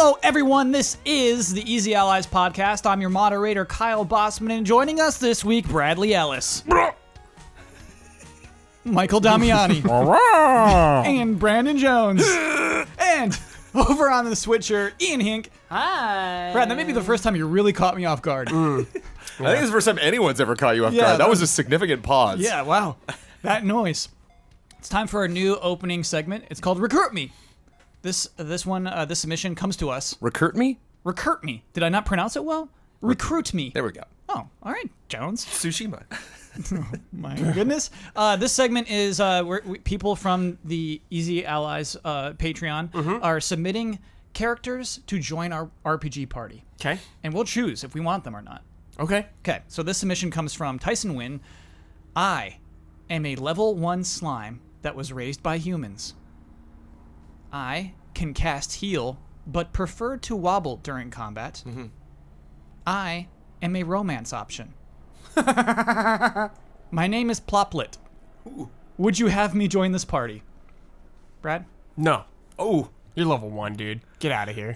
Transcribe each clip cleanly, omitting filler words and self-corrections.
Hello, everyone. This is the Easy Allies podcast. I'm your moderator, Kyle Bossman, and joining us this week, Bradley Ellis, Michael Damiani, and Brandon Jones. And over on the switcher, Ian Hink. Hi. Brad, that may be the first time you really caught me off guard. I think it's the first time anyone's ever caught you off guard. That was a significant pause. Yeah, wow. That noise. It's time for our new opening segment. It's called Recruit Me. This submission comes to us. Recruit me? Recruit me. Did I not pronounce it well? Recruit me. There we go. Oh, all right, Jones. Tsushima. My goodness. This segment is people from the Easy Allies Patreon are submitting characters to join our RPG party. Okay. And we'll choose if we want them or not. Okay. Okay, so this submission comes from Tyson Wynn. I am a level 1 slime that was raised by humans. I can cast heal, but prefer to wobble during combat. I am a romance option. My name is Ploplet. Ooh. Would you have me join this party? Brad? No. Oh. You're level 1, dude. Get out of here.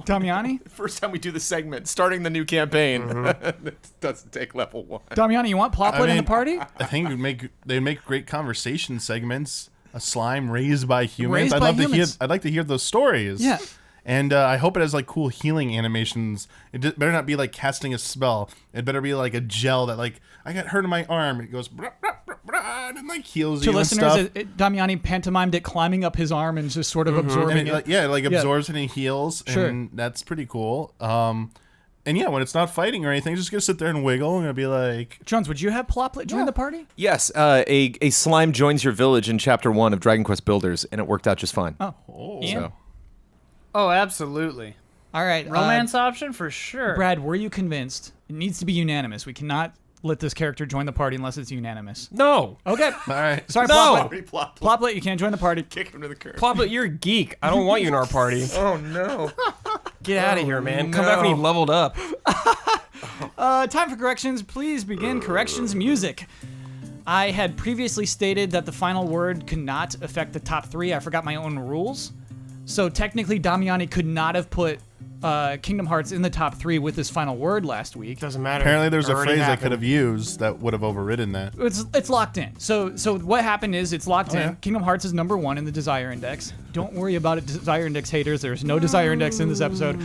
Damiani? First time we do the segment, starting the new campaign. It doesn't take level 1. Damiani, you want Ploplet in the party? I think they'd make great conversation segments. A slime raised by humans. Raised by humans. I'd like to hear those stories. Yeah. And I hope it has like cool healing animations. It better not be like casting a spell. It better be like a gel that like I got hurt in my arm. It goes brah, brah, brah, brah, and like heals To you listeners, and stuff. Damiani pantomimed it climbing up his arm and just sort of absorbing And it absorbs and it heals. Sure. And that's pretty cool. And yeah, when it's not fighting or anything, just gonna sit there and wiggle and it'll be like. Jones, would you have Ploplet join the party? Yes, a slime joins your village in Chapter 1 of Dragon Quest Builders, and it worked out just fine. Oh. Ian? So. Oh, absolutely. All right. Romance option for sure. Brad, were you convinced? It needs to be unanimous. We cannot let this character join the party unless it's unanimous. No. Okay. All right. Sorry, No. Ploplet. Ploplet, you can't join the party. Kick him to the curb. Ploplet, you're a geek. I don't want you in our party. Oh, no. Get out of here, man. Come back when you leveled up. Time for corrections. Please begin corrections music. I had previously stated that the final word could not affect the top 3. I forgot my own rules. So technically, Damiani could not have put Kingdom Hearts in the top 3 with his final word last week. Doesn't matter. Apparently, there's a Already phrase I happened. could have used that would have overridden that. It's locked in. So what happened is it's locked in. Yeah. Kingdom Hearts is number 1 in the Desire Index. Don't worry about it, Desire Index haters. There's no Desire Index in this episode.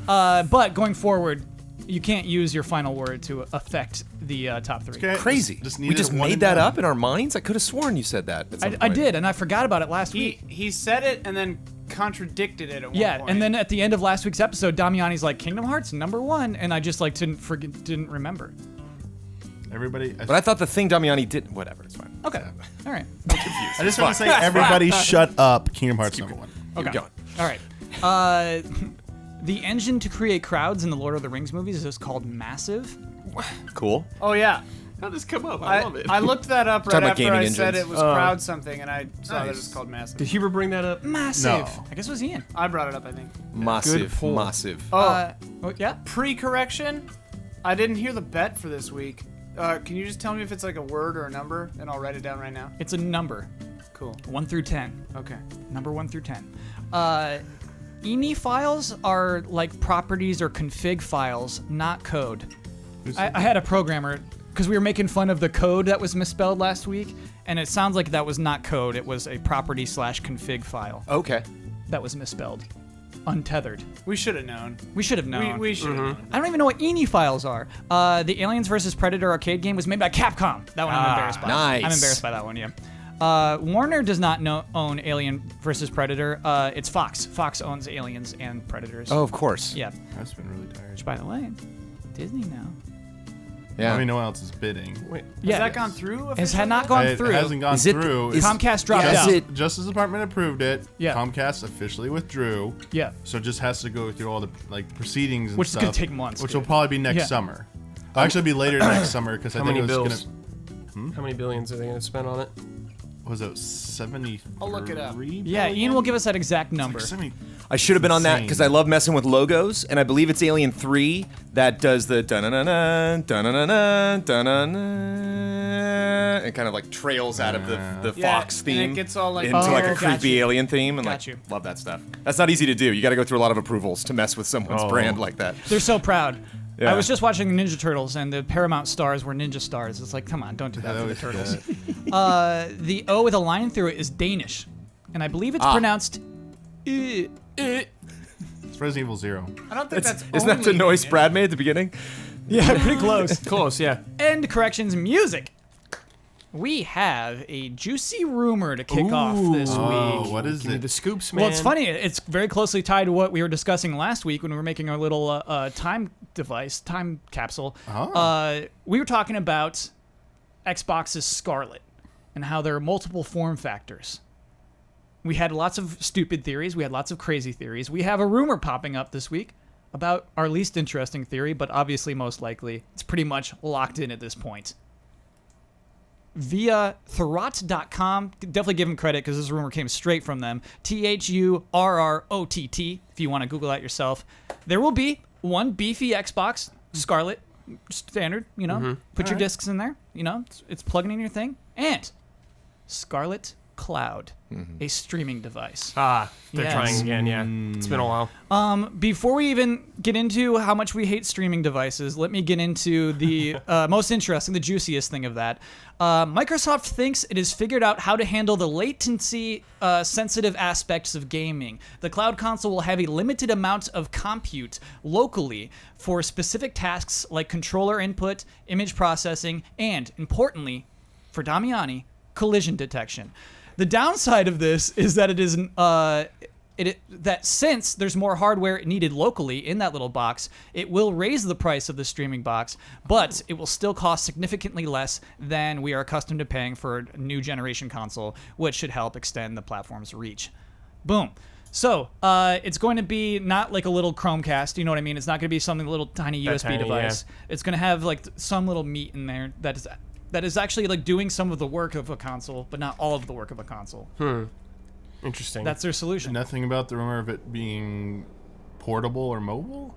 But going forward, you can't use your final word to affect the top 3. Okay. Crazy. We just made that up in our minds? I could have sworn you said that at some I point. did, and I forgot about it last week. He said it and then contradicted it at one point. And then at the end of last week's episode, Damiani's like, Kingdom Hearts number 1, and I just like didn't remember. Everybody. But I thought the thing Damiani did. Whatever, it's fine. Okay, all right. I just want to say, everybody, shut up. Kingdom Hearts number 1. Okay, going. all right. The engine to create crowds in the Lord of the Rings movies is called Massive. Cool. Oh, yeah. How'd this come up? I love it. I looked that up right Talking about after gaming I said engines. it was crowd something, and I saw that it was called Massive. Did Hubert bring that up? Massive. No. I guess it was Ian. I brought it up, I think. Massive. pull. Massive. Oh, Yeah. pre-correction. I didn't hear the bet for this week. Can you just tell me if it's like a word or a number, and I'll write it down right now? It's a number. Cool. 1 through 10. Okay. Number 1 through 10. INI files are like properties or config files, not code. I had a programmer, because we were making fun of the code that was misspelled last week, and it sounds like that was not code. It was a property/config file Okay. that was misspelled. Untethered. We should have known. We should have known. We should have known. I don't even know what INI files are. The Aliens vs. Predator arcade game was made by Capcom. That one I'm embarrassed by. Nice. I'm embarrassed by that one, yeah. Warner does not own Alien vs. Predator. It's Fox. Fox owns Aliens and Predators. Oh, of course. Yeah. I've been really tired. Which, by the way, Disney now. Yeah. I mean, no one else is bidding. Wait. Yeah. Has that gone through? Has had officially? not gone It through. hasn't gone Is it- through. is- Comcast dropped Yes, out. it- Justice Department approved it. Yeah. Comcast officially withdrew. Yeah. So it just has to go through all the proceedings and Which is stuff. gonna take months, Which dude. will probably be next Yeah. summer. It'll actually be later next summer because I How think many it was bills? How many billions are they going to spend on it? was it 73? I'll look it up. Yeah, Ian will give us that exact number. 70. I should have been on that Insane. because I love messing with logos, and I believe it's Alien 3 that does the da-na-na-na, da-na-na-na, da-na-na, and kind of like trails out of the Yeah, Fox and theme it gets all, like, into like a weird. creepy alien theme, and Got you. love that stuff. That's not easy to do. You got to go through a lot of approvals to mess with someone's brand like that. They're so proud. Yeah. I was just watching Ninja Turtles, and the Paramount stars were ninja stars. It's like, come on, don't do that to the turtles. The O with a line through it is Danish, and I believe it's pronounced. It's Resident Evil 0. I don't think that's Isn't that the only noise in- Brad made at the beginning? Yeah, pretty close. Close, yeah. End corrections music. We have a juicy rumor to kick off this Oh, week. what is Give me it? the scoops, man. Well, it's funny. It's very closely tied to what we were discussing last week when we were making our little time capsule. We were talking about Xbox's Scarlett and how there are multiple form factors. We had lots of stupid theories. We had lots of crazy theories. We have a rumor popping up this week about our least interesting theory, but obviously most likely it's pretty much locked in at this point. Via Thurrott.com, definitely give them credit because this rumor came straight from them. THURROTT, if you want to Google that yourself. There will be one beefy Xbox Scarlett, standard, you know, put your discs in there, you know, it's plugging in your thing, and Scarlett Cloud, a streaming device. They're Yes. trying again, yeah. It's been a while. Before we even get into how much we hate streaming devices, let me get into the most interesting, the juiciest thing of that. Microsoft thinks it has figured out how to handle the latency sensitive aspects of gaming. The cloud console will have a limited amount of compute locally for specific tasks like controller input, image processing, and, importantly, for Damiani, collision detection. The downside of this is that it is that since there's more hardware needed locally in that little box, it will raise the price of the streaming box, but it will still cost significantly less than we are accustomed to paying for a new generation console, which should help extend the platform's reach. Boom. So it's going to be not like a little Chromecast, you know what I mean? It's not going to be something, a little tiny USB tiny, device. It's going to have like some little meat in there that is actually like doing some of the work of a console, but not all of the work of a console. Interesting. That's their solution. Nothing about the rumor of it being portable or mobile?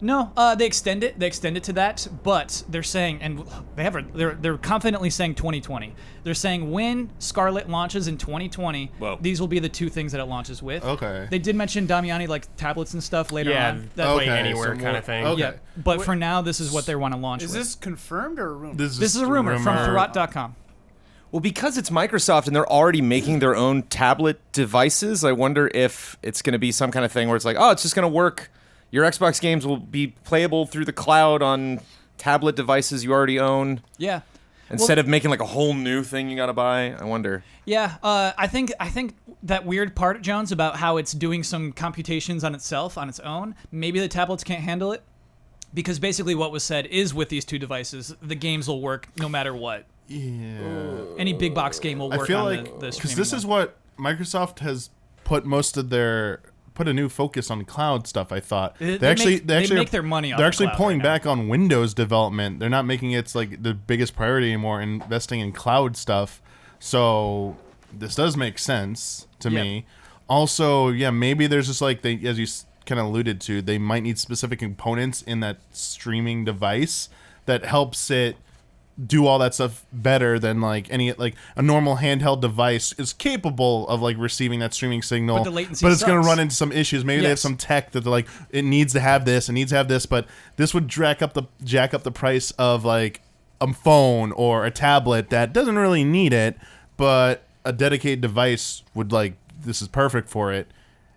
No, they extend it. They extend it to that, but they're saying, and they're confidently saying 2020. They're saying when Scarlett launches in 2020, Whoa. these will be the two things that it launches with. Okay. They did mention Damiani, like tablets and stuff later yeah, on. that way Okay, anywhere so kind more- of thing. okay. Yeah, but for now, this is what they want to launch Is with. this confirmed or a rumor? This is a rumor from Thurrott.com. Well, because it's Microsoft and they're already making their own tablet devices, I wonder if it's going to be some kind of thing where it's like, oh, it's just going to work. Your Xbox games will be playable through the cloud on tablet devices you already own. Yeah. Instead of making like a whole new thing you got to buy. I wonder. Yeah, I think that weird part, Jones, about how it's doing some computations on itself, on its own, maybe the tablets can't handle it. Because basically what was said is with these two devices, the games will work no matter what. Yeah. Any big box game will I work feel on like the because streaming this one. is what Microsoft has put a new focus on cloud stuff. I thought They actually make their money off They're the actually cloud pulling right now. back on Windows development. They're not making it like the biggest priority anymore. Investing in cloud stuff. So this does make sense to me. Also, yeah, maybe there's just like as you kind of alluded to, they might need specific components in that streaming device that helps it do all that stuff better than like any like a normal handheld device is capable of like receiving that streaming signal. But the latency it's going to sucks. run into some issues. Maybe they have Yes. some tech that they're like it needs to have this, but this would jack up the price of like a phone or a tablet that doesn't really need it, but a dedicated device would like this is perfect for it.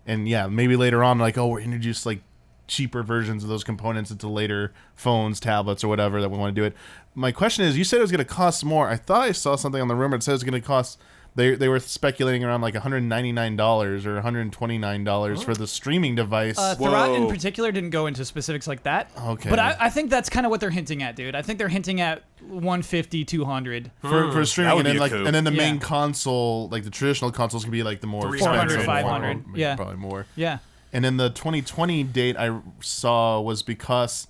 And yeah, maybe later on like we're introduce like cheaper versions of those components into later phones, tablets, or whatever that we want to do it. My question is, you said it was going to cost more. I thought I saw something on the rumor that said it was going to cost. They were speculating around like $199 or $129 for the streaming device. Thurrott in particular didn't go into specifics like that. Okay. But I think that's kind of what they're hinting at, dude. I think they're hinting at 150, 200. for streaming, would and be then a coup. and then the main Yeah. console, like the traditional consoles, can be like the more 400, expensive 500, one, yeah. probably more. Yeah. And then the 2020 date I saw was because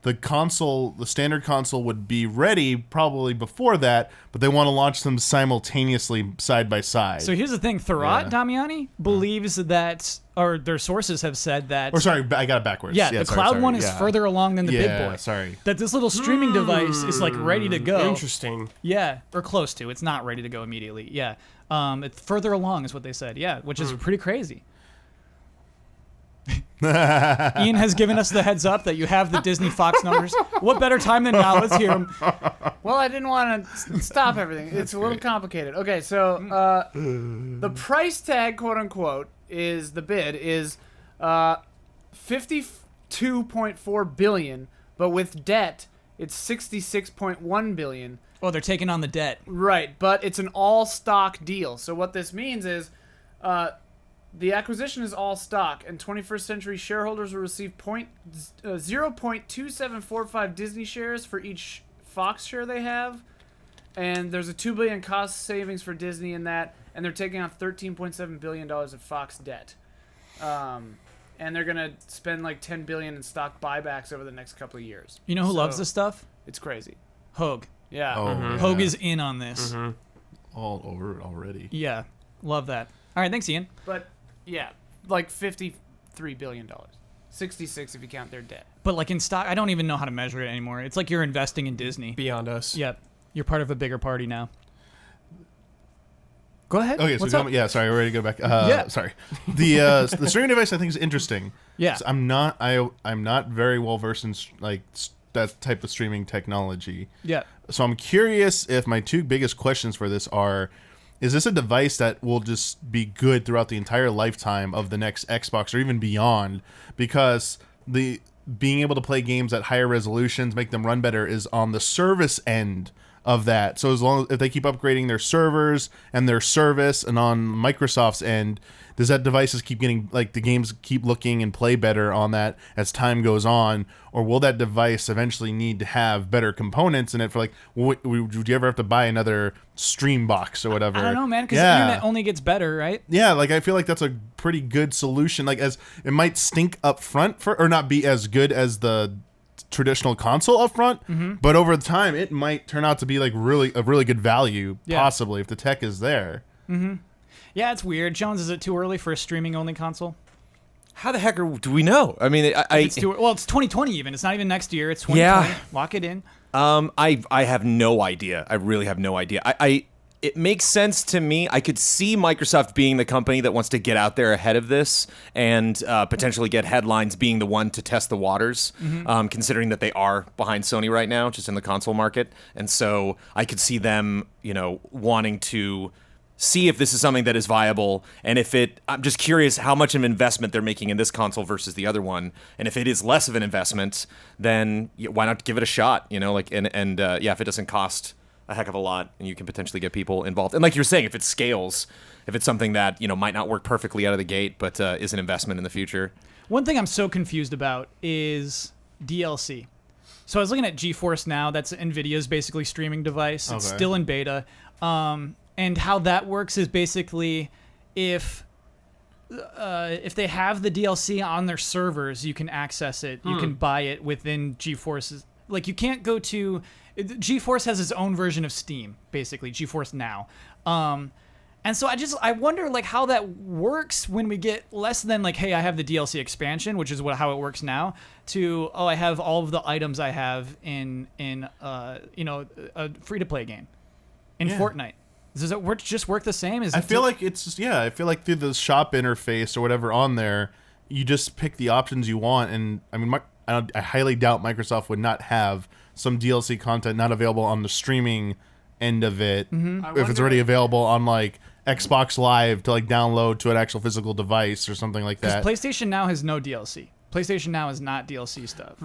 the standard console would be ready probably before that, but they want to launch them simultaneously side by side. So here's the thing: Thurrott Yeah. Damiani believes that, or their sources have said that. Or sorry, I got it backwards. Yeah, the cloud one is further along than the big boy. Sorry. That this little streaming device is like ready to go. Interesting. Yeah, or close to. It's not ready to go immediately. Yeah, it's further along is what they said. Yeah, which is pretty crazy. Ian has given us the heads up that you have the Disney Fox numbers. What better time than now? Let's hear them. Well, I didn't want to stop everything. It's a little complicated. Okay, so the price tag, quote unquote, is the bid is 52.4 billion, but with debt, it's 66.1 billion. Oh, they're taking on the debt. Right, but it's an all stock deal. So what this means is, the acquisition is all stock, and 21st Century shareholders will receive 0.2745 Disney shares for each Fox share they have, and there's a $2 billion cost savings for Disney in that, and they're taking on $13.7 billion of Fox debt, and they're gonna spend like $10 billion in stock buybacks over the next couple of years. You know who So, loves this stuff? It's crazy. Hogue. Yeah. Oh, yeah. Hogue is in on this. all over it already. Yeah, love that. All right, thanks, Ian. But yeah, like $53 billion. 66 if you count their debt. But like in stock, I don't even know how to measure it anymore. It's like you're investing in Disney. Beyond us. Yep, you're part of a bigger party now. Go ahead. Okay, so What's up? yeah, sorry, we're ready to go back. Yeah. Sorry. The streaming device I think is interesting. Yeah. So I'm not very well versed in that type of streaming technology. Yeah. So I'm curious if my two biggest questions for this are, is this a device that will just be good throughout the entire lifetime of the next Xbox or even beyond? Because the being able to play games at higher resolutions, make them run better, is on the service end of that. So as long as if they keep upgrading their servers and their service, and on Microsoft's end, does that devices keep getting, like, the games keep looking and play better on that as time goes on, or will that device eventually need to have better components in it for, like, would you ever have to buy another stream box or whatever? I don't know, man, because the internet only gets better, right? Yeah, like, I feel like that's a pretty good solution. Like, as it might stink up front or not be as good as the traditional console up front, but over time it might turn out to be like a really good value, possibly, if the tech is there. Yeah, it's weird. Jones, is it too early for a streaming only console? How the heck do we know? I mean, It's too, well, it's 2020 even. It's not even next year. It's 2020. Yeah. Lock it in. I have no idea. I really have no idea. It makes sense to me. I could see Microsoft being the company that wants to get out there ahead of this and potentially get headlines being the one to test the waters, considering that they are behind Sony right now, just in the console market. And so I could see them, wanting to see if this is something that is viable, and I'm just curious how much of an investment they're making in this console versus the other one. And if it is less of an investment, then why not give it a shot? If it doesn't cost a heck of a lot, and you can potentially get people involved. And like you're saying, if it scales, if it's something that might not work perfectly out of the gate, but is an investment in the future. One thing I'm so confused about is DLC. So I was looking at GeForce Now. That's NVIDIA's basically streaming device. It's Okay. still in beta. And how that works is basically if they have the DLC on their servers, you can access it. You can buy it within GeForce's. Like, you can't go to... GeForce has its own version of Steam, basically, GeForce Now. And so I wonder, like, how that works when we get less than, like, hey, I have the DLC expansion, which is how it works now, to, oh, I have all of the items I have in a free-to-play game in Fortnite. Does it just work the same? I feel like through the shop interface or whatever on there, you just pick the options you want. And I mean, I highly doubt Microsoft would not have some DLC content not available on the streaming end of it, if it's already available on, like, Xbox Live to, like, download to an actual physical device or something like that. PlayStation Now has no DLC. PlayStation Now is not DLC stuff.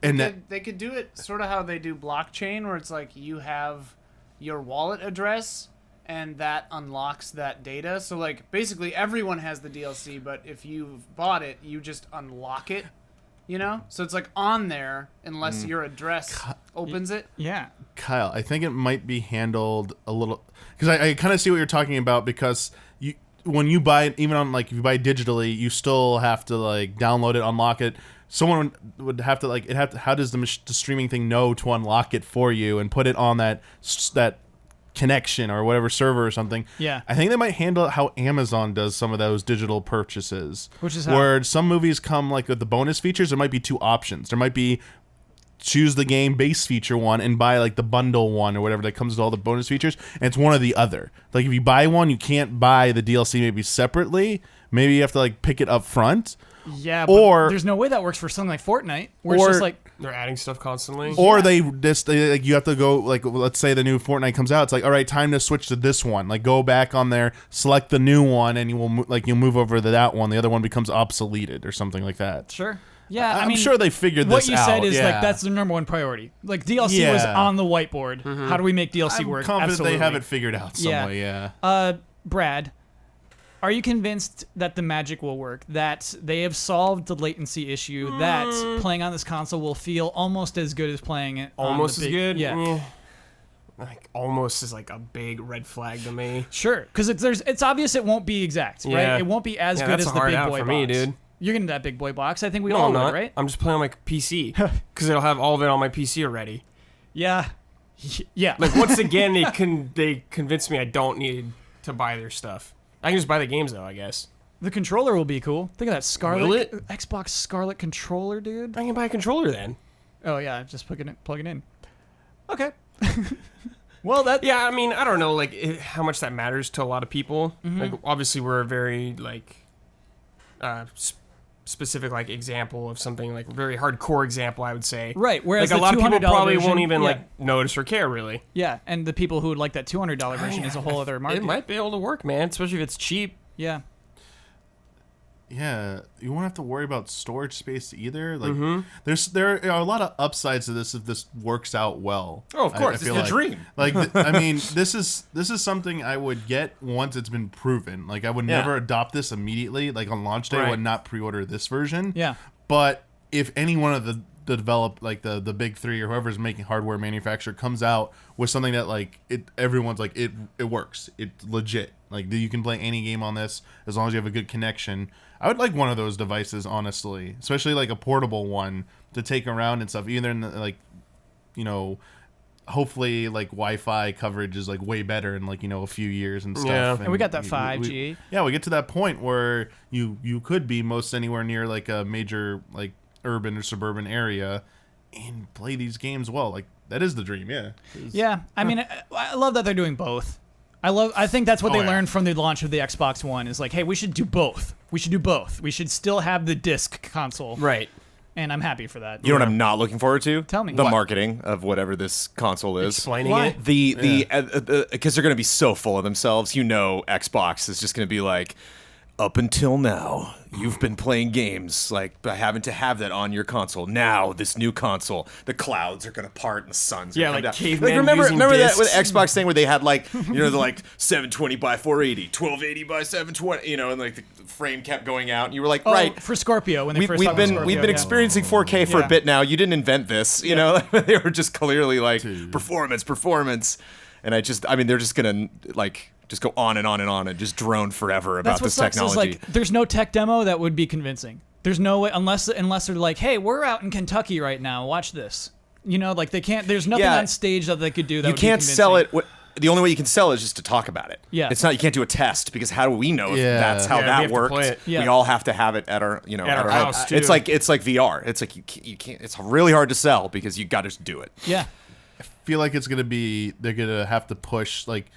And They could do it sort of how they do blockchain, where it's like you have your wallet address and that unlocks that data. So, like, basically everyone has the DLC, but if you've bought it, you just unlock it, So it's, like, on there unless your address opens it. Yeah. Kyle, I think it might be handled a little, because I kind of see what you're talking about, because when you buy it, even on, like, if you buy it digitally, you still have to, like, download it, unlock it. someone would have to like how does the streaming thing know to unlock it for you and put it on that connection or whatever server or something. Yeah. I think they might handle it how Amazon does some of those digital purchases. Which is how? Where some movies come like with the bonus features, there might be two options. There might be choose the game base feature one and buy like the bundle one or whatever that comes with all the bonus features, and it's one or the other. Like if you buy one, you can't buy the DLC maybe separately. Maybe you have to like pick it up front. Yeah, but Or- there's no way that works for something like Fortnite, where it's Or- just like, They're adding stuff constantly. Or they like you have to go like let's say the new Fortnite comes out. It's like all right, time to switch to this one. Like go back on there, select the new one, and you will you'll move over to that one. The other one becomes obsoleted or something like that. sure. Yeah, I I'm mean, sure they figured what this you out. said is yeah. like that's the number one priority. Like DLC was Yeah. on the whiteboard. How do we make DLC I'm work? confident Absolutely. they have it figured out some Yeah. way. Yeah. Brad, are you convinced that the magic will work? That they have solved the latency issue? That playing on this console will feel almost as good as playing it? on Almost the as big, good. Yeah. Like almost is like a big red flag to me. Sure, because it's obvious it won't be exact, Yeah. right? It won't be as Yeah, good that's as a the hard big out boy for box. me, dude. You're getting that big boy box. I think we No, all I'm would, not. right? I'm just playing on my PC because it'll have all of it on my PC already. Yeah. Yeah. Like once again, they convinced me I don't need to buy their stuff. I can just buy the games though, I guess. The controller will be cool. Think of that Scarlett Will it? Xbox Scarlett controller, dude. I can buy a controller then. Oh yeah, just plug it in. Okay. Well, that Yeah, I mean, I don't know, like how much that matters to a lot of people. Like, obviously, we're a very like specific like example of something like very hardcore example, I would say. right. Whereas Like a the lot of people $200 probably version, won't even yeah, like notice or care really. Yeah, and the people who would like that $200 version is a whole other market. It might be able to work, man, especially if it's cheap. Yeah. Yeah, you won't have to worry about storage space either. Like, there are a lot of upsides to this if this works out well. Oh, of course, it's feel the like. dream. Like, I mean, this is something I would get once it's been proven. Like, I would Yeah. never adopt this immediately. Like on launch day, I Right. would not pre-order this version. Yeah. But if any one of the develop like the big three or whoever's making hardware manufacturer comes out with something that like everyone's like it works, it's legit, like you can play any game on this as long as you have a good connection. I would like one of those devices, honestly, especially like a portable one to take around and stuff. Either in the, like, you know, hopefully like Wi-Fi coverage is like way better in like, you know, a few years and stuff. Yeah. And we got that 5G. Yeah, we get to that point where you could be most anywhere near like a major like urban or suburban area and play these games well. Like that is the dream. Yeah. Yeah. I mean, I love that they're doing both. I think that's what they learned from the launch of the Xbox One is like, hey, we should do both. We should still have the disc console. Right. And I'm happy for that. You know what I'm not looking forward to? Tell me. The What? marketing of whatever this console is. Explaining Why? it. Because they're going to be so full of themselves. You know, Xbox is just going to be like, up until now, you've been playing games like by having to have that on your console. Now, this new console, the clouds are going to part and the sun's Yeah, going to like come down. cavemen remember using that with discs. Xbox thing where they had like, you know, the like 720 by 480, 1280 by 720, you know, and like the frame kept going out, and you were like, Oh, right. for Scorpio when they We've first talked about been Scorpio, yeah. experiencing 4K for Yeah. a bit now. You didn't invent this, you know. They were just clearly like performance, and I mean, they're just gonna like just go on and on and on and just drone forever about That's what this sucks technology. is like there's no tech demo that would be convincing. There's no way unless they're like, hey, we're out in Kentucky right now. Watch this. You know, like they can't. There's nothing Yeah. on stage that they could do. That You would can't be sell convincing. it. The only way you can sell it is just to talk about it. Yeah. It's not. You can't do a test because how do we know if Yeah. that's how Yeah, we that have to works? play it. Yeah. We all have to have it at our At our house, too. It's like VR. It's like you can't. It's really hard to sell because you got to just do it. Yeah. Feel like it's gonna be they're gonna have to push like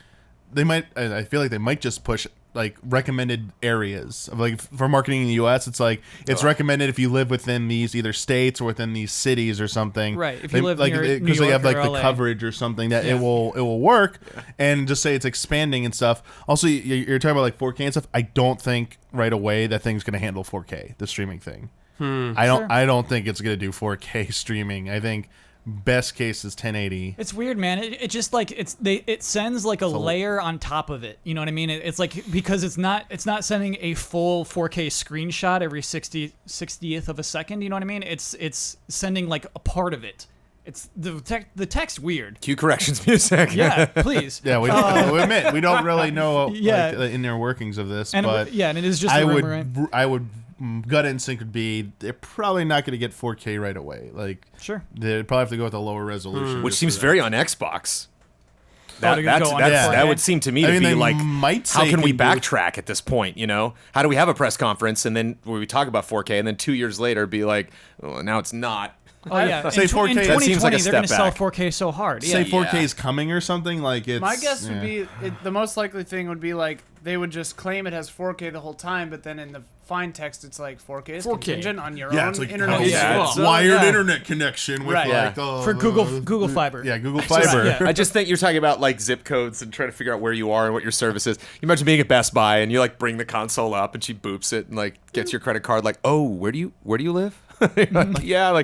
they might. I feel like they might just push like recommended areas of like for marketing in the U.S. It's like it's recommended if you live within these either states or within these cities or something. Right, if you live like near New because they York have like or the LA. coverage or something that Yeah. it will work, and just say it's expanding and stuff. Also, you're talking about like 4K and stuff. I don't think right away that thing's gonna handle 4K, the streaming thing. I don't think it's gonna do 4K streaming. I think best case is 1080. It's weird, man. It just like it sends like a layer on top of it. You know what I mean? It's like because it's not sending a full 4K screenshot every 60th of a second. You know what I mean? It's sending like a part of it. It's the text weird. Cue corrections music. Yeah, please. Yeah, we admit we don't really know Yeah. like, the inner workings of this, And but and it is just I a would rumor, right? I would gut instinct would be they're probably not going to get 4K right away. Like, Sure. they'd probably have to go with a lower resolution. Which just seems for that. very on Xbox. they're gonna go on Yeah. That would seem to me I to mean, be they like, might how say can we can do- backtrack at this point? You know, how do we have a press conference and then where we talk about 4K and then 2 years later be like, well, now it's not. Oh yeah. Say in, 4K. In That 2020, seems like a they're going to step sell back. 4K so hard. Say Yeah. 4K is coming or something. Like, it's My guess yeah. would be the most likely thing would be like they would just claim it has 4K the whole time, but then in the fine text it's like 4K is 4K. contingent on your Yeah, own it's like internet. oh, Yeah, speed. it's wired yeah. internet connection with Right. like For Google Fiber. Yeah, Google Just- Fiber. yeah. I just think you're talking about like zip codes and trying to figure out where you are and what your service is. You imagine being at Best Buy and you like bring the console up and she boops it and like gets your credit card like, oh, where do you live? yeah,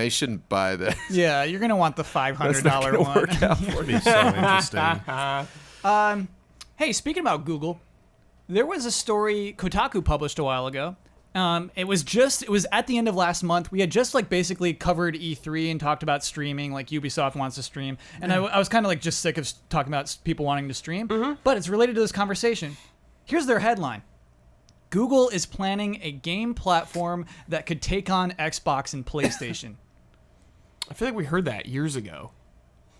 you shouldn't buy that. Yeah, you're going to want the $500 That's not gonna one. work out. That'd be so interesting. Hey, speaking about Google, there was a story Kotaku published a while ago. It was at the end of last month. We had just like basically covered E3 and talked about streaming, like Ubisoft wants to stream. And I was kind of like just sick of talking about people wanting to stream, but it's related to this conversation. Here's their headline. Google is planning a game platform that could take on Xbox and PlayStation. I feel like we heard that years ago.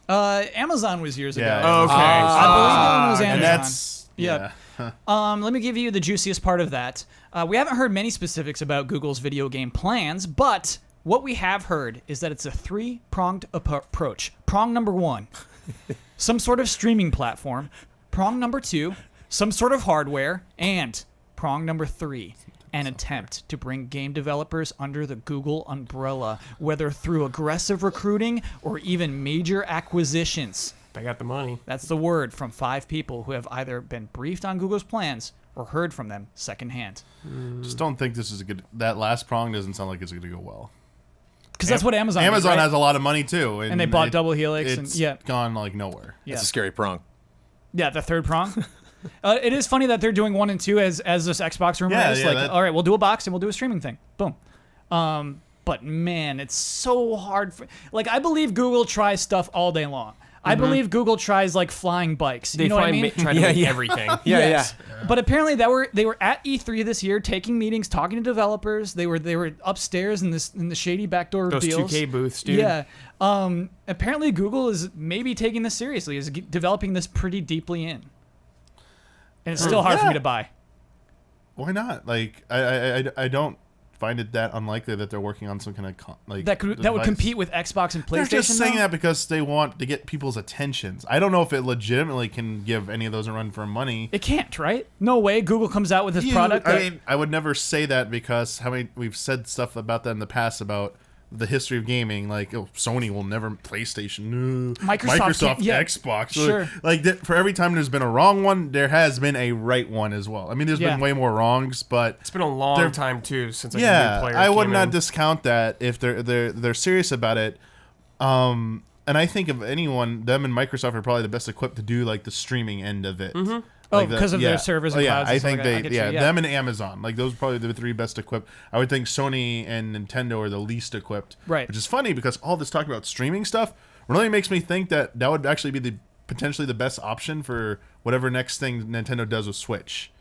Amazon was years Yeah. ago. Okay. I believe that one was Amazon. And that's Yeah. yeah. Let me give you the juiciest part of that. We haven't heard many specifics about Google's video game plans, but what we have heard is that it's a three-pronged approach. Prong number one, some sort of streaming platform. Prong number two, some sort of hardware. And prong number three, an attempt to bring game developers under the Google umbrella, whether through aggressive recruiting or even major acquisitions. They got the money. That's the word from 5 people who have either been briefed on Google's plans or heard from them secondhand. Just don't think this is a good. That last prong doesn't sound like it's going to go well. Because that's what Amazon Amazon did, right? has a lot of money too, And they bought Double Helix and- It's yeah. gone like nowhere. Yeah. It's a scary prong. Yeah, the third prong. It is funny that they're doing 1 and 2 as this Xbox rumor Yeah, is. yeah, Like, that- all right, we'll do a box and we'll do a streaming thing. Boom. But man, it's so hard. Like, I believe Google tries stuff all day long. I believe Google tries like flying bikes. They You know what I mean? try to Yeah, make yeah. everything. Yes. But apparently they were at E3 this year, taking meetings, talking to developers. They were upstairs in the shady backdoor Those deals. 2K booths, dude. Yeah. Apparently Google is maybe taking this seriously, is developing this pretty deeply in. And it's still hard for me to buy. Why not? Like, I don't find it that unlikely that they're working on some kind of That would device. compete with Xbox and PlayStation. They're just saying though? that because they want to get people's attentions. I don't know if it legitimately can give any of those a run for money. It can't, right? No way. Google comes out with this product. I mean, I would never say that because we've said stuff about that in the past about the history of gaming. Like, oh, Sony will never PlayStation, no. Microsoft can't- yeah. Xbox. Sure. For every time there's been a wrong one, there has been a right one as well. I mean, there's Yeah. been way more wrongs, but It's been a long They're- time too since like, a new yeah, player I would came not in. discount that if they're serious about it. And I think of anyone, them and Microsoft are probably the best equipped to do like the streaming end of it. Mm-hmm. Oh, because of their servers and yeah, clouds I and stuff think like that. I they, get you, yeah. them and Amazon, like those are probably the 3 best equipped. I would think Sony and Nintendo are the least equipped. Right. Which is funny because all this talk about streaming stuff really makes me think that would actually be potentially the best option for whatever next thing Nintendo does with Switch.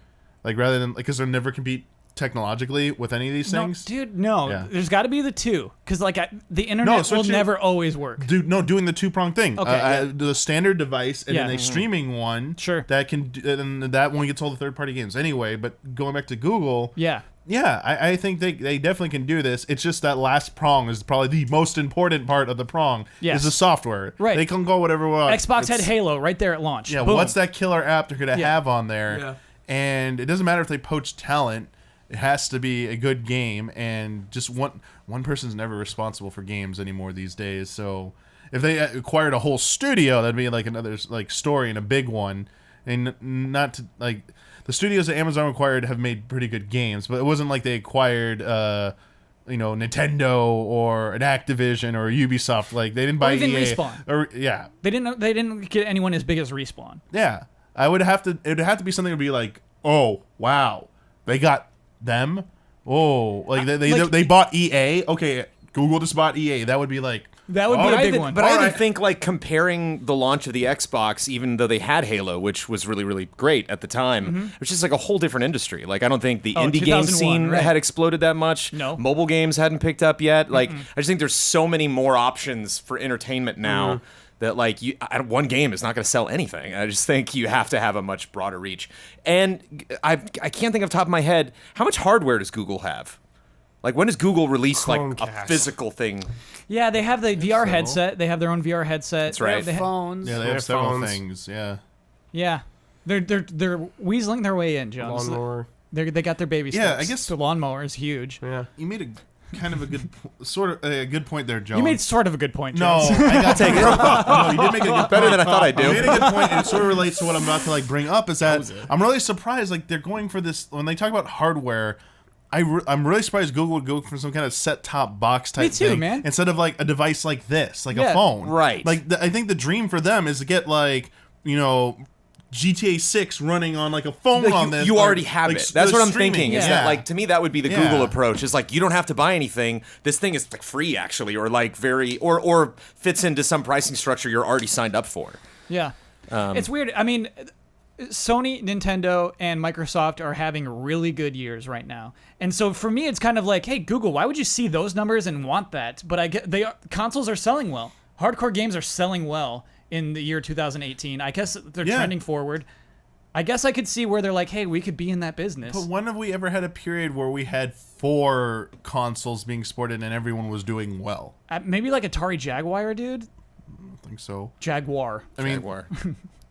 Like rather than because they'll never compete technologically with any of these No, things. dude, no. Yeah. There's got to be the two. Because like the internet will Switch- never always work. Dude, no, doing the 2-prong thing. Okay, yeah. The standard device and Yeah. then a streaming one. Sure. That can, and that one gets all the third-party games anyway. But going back to Google, Yeah. yeah, I think they definitely can do this. It's just that last prong is probably the most important part of the prong. Yes. Is the software. Right. They can go whatever way. Xbox had Halo right there at launch. Yeah. Boom. What's that killer app they're gonna Yeah. have on there? Yeah. And it doesn't matter if they poach talent. It has to be a good game, and just one person's never responsible for games anymore these days. So if they acquired a whole studio, that'd be like another like story and a big one. And not to like the studios that Amazon acquired have made pretty good games, but it wasn't like they acquired Nintendo or an Activision or Ubisoft. Like they didn't buy even EA. Respawn. Or yeah, They didn't get anyone as big as Respawn. yeah. It would have to be something to be like, oh wow, they got them. Oh, like they bought EA. Okay, Google just bought EA. That would be like, That would be Oh, a big one. But I even Alright. think like comparing the launch of the Xbox, even though they had Halo, which was really, really great at the time, it was just like a whole different industry. Like I don't think the indie game 2001, scene right. had exploded that much. No. Mobile games hadn't picked up yet. Like I just think there's so many more options for entertainment now. That like one game is not going to sell anything. I just think you have to have a much broader reach. And I can't think off the top of my head, how much hardware does Google have? Like when does Google release like a Chromecast. physical thing? Yeah, they have the VR so. headset. They have their own VR headset. That's right. They ha- Phones. Yeah, they Their have several phones. things. Yeah. yeah. They're weaseling their way in, Jones. Lawnmower. They got their baby steps. Yeah, I guess- the lawnmower is huge. Yeah. You made a kind of a good, sort of a good point there, Jones. You made sort of a good point, No, Jones. I got to take it. No, you did make a good Better point. than I thought I You do. made a good point, and it sort of relates to what I'm about to like bring up. Is that I'm really surprised. Like they're going for this when they talk about hardware. I'm really surprised Google would go for some kind of set-top box type Me too, thing man. instead of like a device like this, like Yeah, a phone. right. Like I think the dream for them is to get like GTA 6 running on like a phone Like, on this. you like- already have like, it. That's what I'm streaming. thinking. Is Yeah. that like to me that would be the Yeah. Google approach. Is like you don't have to buy anything. This thing is like free actually, or like very or fits into some pricing structure you're already signed up for. Yeah. It's weird. I mean, Sony, Nintendo, and Microsoft are having really good years right now. And so for me, it's kind of like, hey, Google, why would you see those numbers and want that? But consoles are selling well. Hardcore games are selling well in the year 2018. I guess they're Yeah. trending forward. I guess I could see where they're like, hey, we could be in that business. But when have we ever had a period where we had 4 consoles being sported and everyone was doing well? Maybe like Atari Jaguar, dude. I think so. Jaguar. I mean, Jaguar.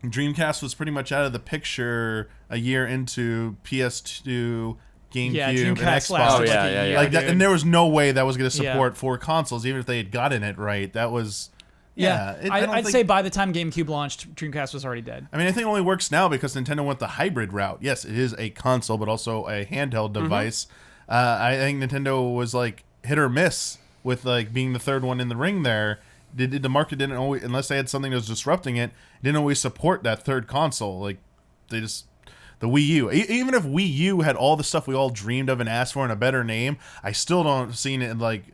Dreamcast was pretty much out of the picture a year into PS2, GameCube, Yeah, and Dreamcast Xbox. lasted Oh, like yeah, a yeah, year, yeah. Like that, dude. and there was no way that was going to Yeah. support 4 consoles, even if they had gotten it right. That was, Yeah, I don't I'd think- say by the time GameCube launched, Dreamcast was already dead. I mean, I think it only works now because Nintendo went the hybrid route. Yes, it is a console, but also a handheld device. I think Nintendo was like hit or miss with like being the third one in the ring there. The market didn't always, unless they had something that was disrupting it, didn't always support that third console. Like they just the Wii U. Even if Wii U had all the stuff we all dreamed of and asked for in a better name, I still don't see it like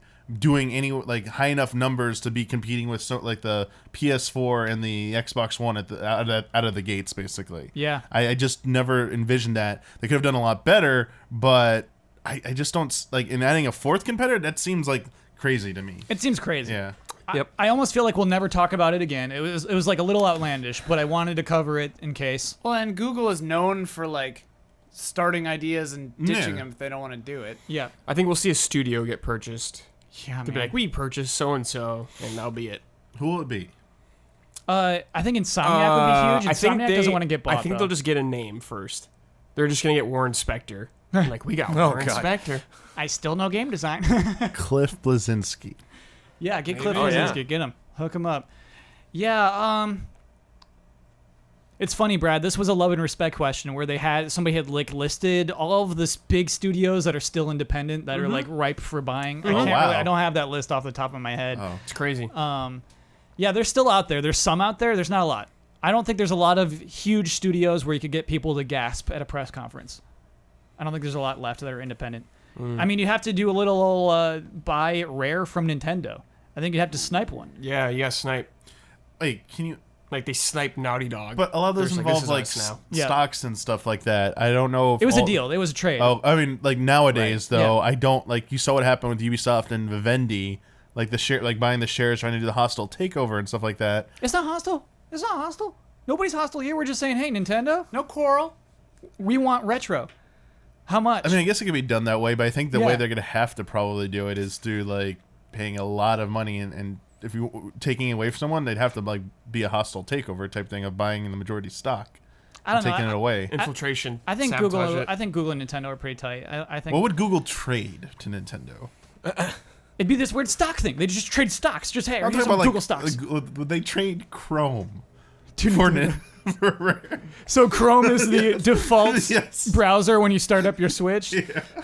doing any like high enough numbers to be competing with like the PS4 and the Xbox One out of the gates, basically. Yeah. I just never envisioned that. They could have done a lot better, but I just don't like in adding a fourth competitor. That seems like crazy to me. It seems crazy. Yeah. Yep. I almost feel like we'll never talk about it again. It was like a little outlandish, but I wanted to cover it in case. Well, and Google is known for like starting ideas and ditching Yeah. them if they don't want to do it. Yeah. I think we'll see a studio get purchased. Yeah, To be like, we purchased so and so, and that'll be it. Who will it be? I think Insomniac would be huge. I think Insomniac doesn't want to get bought. I think though. they'll just get a name first. They're just gonna get Warren Spector. Like we got Warren God. Spector. I still know game design. Cliff Blazinski. Yeah, get Cliff Maybe. Oh, Blazinski. yeah. Get him. Hook him up. Yeah, it's funny, Brad. This was a love and respect question where somebody had like listed all of this big studios that are still independent that are like ripe for buying. Oh, wow. I don't have that list off the top of my head. Oh. It's crazy. Yeah, they're still out there. There's some out there. There's not a lot. I don't think there's a lot of huge studios where you could get people to gasp at a press conference. I don't think there's a lot left that are independent. I mean, you have to do a little buy rare from Nintendo. I think you have to snipe one. yeah, snipe. Wait, can you? Like they sniped Naughty Dog. But a lot of those They're involve just like this is us now. Yeah. stocks and stuff like that. I don't know if It was a all- deal. It was a trade. Oh, I mean, like nowadays Right. though, Yeah. I don't like. You saw what happened with Ubisoft and Vivendi, like the share, like buying the shares, trying to do the hostile takeover and stuff like that. It's not hostile. It's not hostile. Nobody's hostile here. We're just saying, hey, Nintendo, No quarrel. we want retro. How much? I mean, I guess it could be done that way, but I think the Yeah. way they're gonna have to probably do it is through like paying a lot of money and if you taking it away from someone, they'd have to like be a hostile takeover type thing of buying the majority stock, I don't know. taking it away. Infiltration. I think sabotage Google. it. I think Google and Nintendo are pretty tight. I think What would Google trade to Nintendo? it'd be this weird stock thing. They just trade stocks. Just hey, I'm here's talking some about Google stocks. would they trade Chrome To for Nintendo. for So Chrome is the default Yes. browser when you start up your Switch.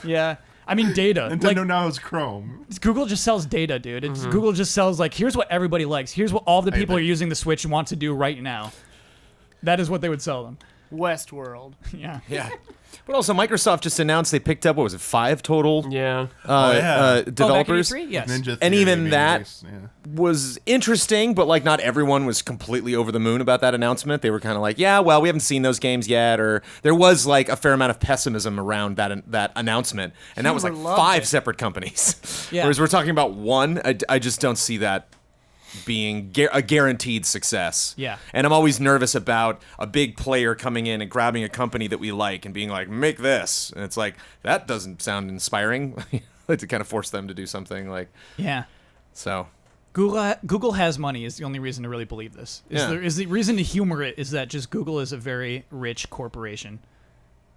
Yeah. I mean data. Nintendo Like now is Chrome. Google just sells data, dude. It's Google just sells like here's what everybody likes. Here's what all the people bet. are using the Switch want to do right now. That is what they would sell them. Westworld. Yeah. Yeah. But also, Microsoft just announced they picked up, what was it, 5 total Yeah. developers? Oh, back at E3? Yes. Ninja And Theory even being that- released, yeah. Was interesting, but like not everyone was completely over the moon about that announcement. They were kind of like, yeah, well, we haven't seen those games yet, or there was like a fair amount of pessimism around that announcement, and that was like People loved 5 it. separate companies. Yeah. Whereas we're talking about one, I just don't see that being a guaranteed success. Yeah. And I'm always nervous about a big player coming in and grabbing a company that we like and being like, make this. And it's like, that doesn't sound inspiring. Like to kind of force them to do something like, Yeah. so. Google has money is the only reason to really believe this. Yeah. Is the reason to humor it is that just Google is a very rich corporation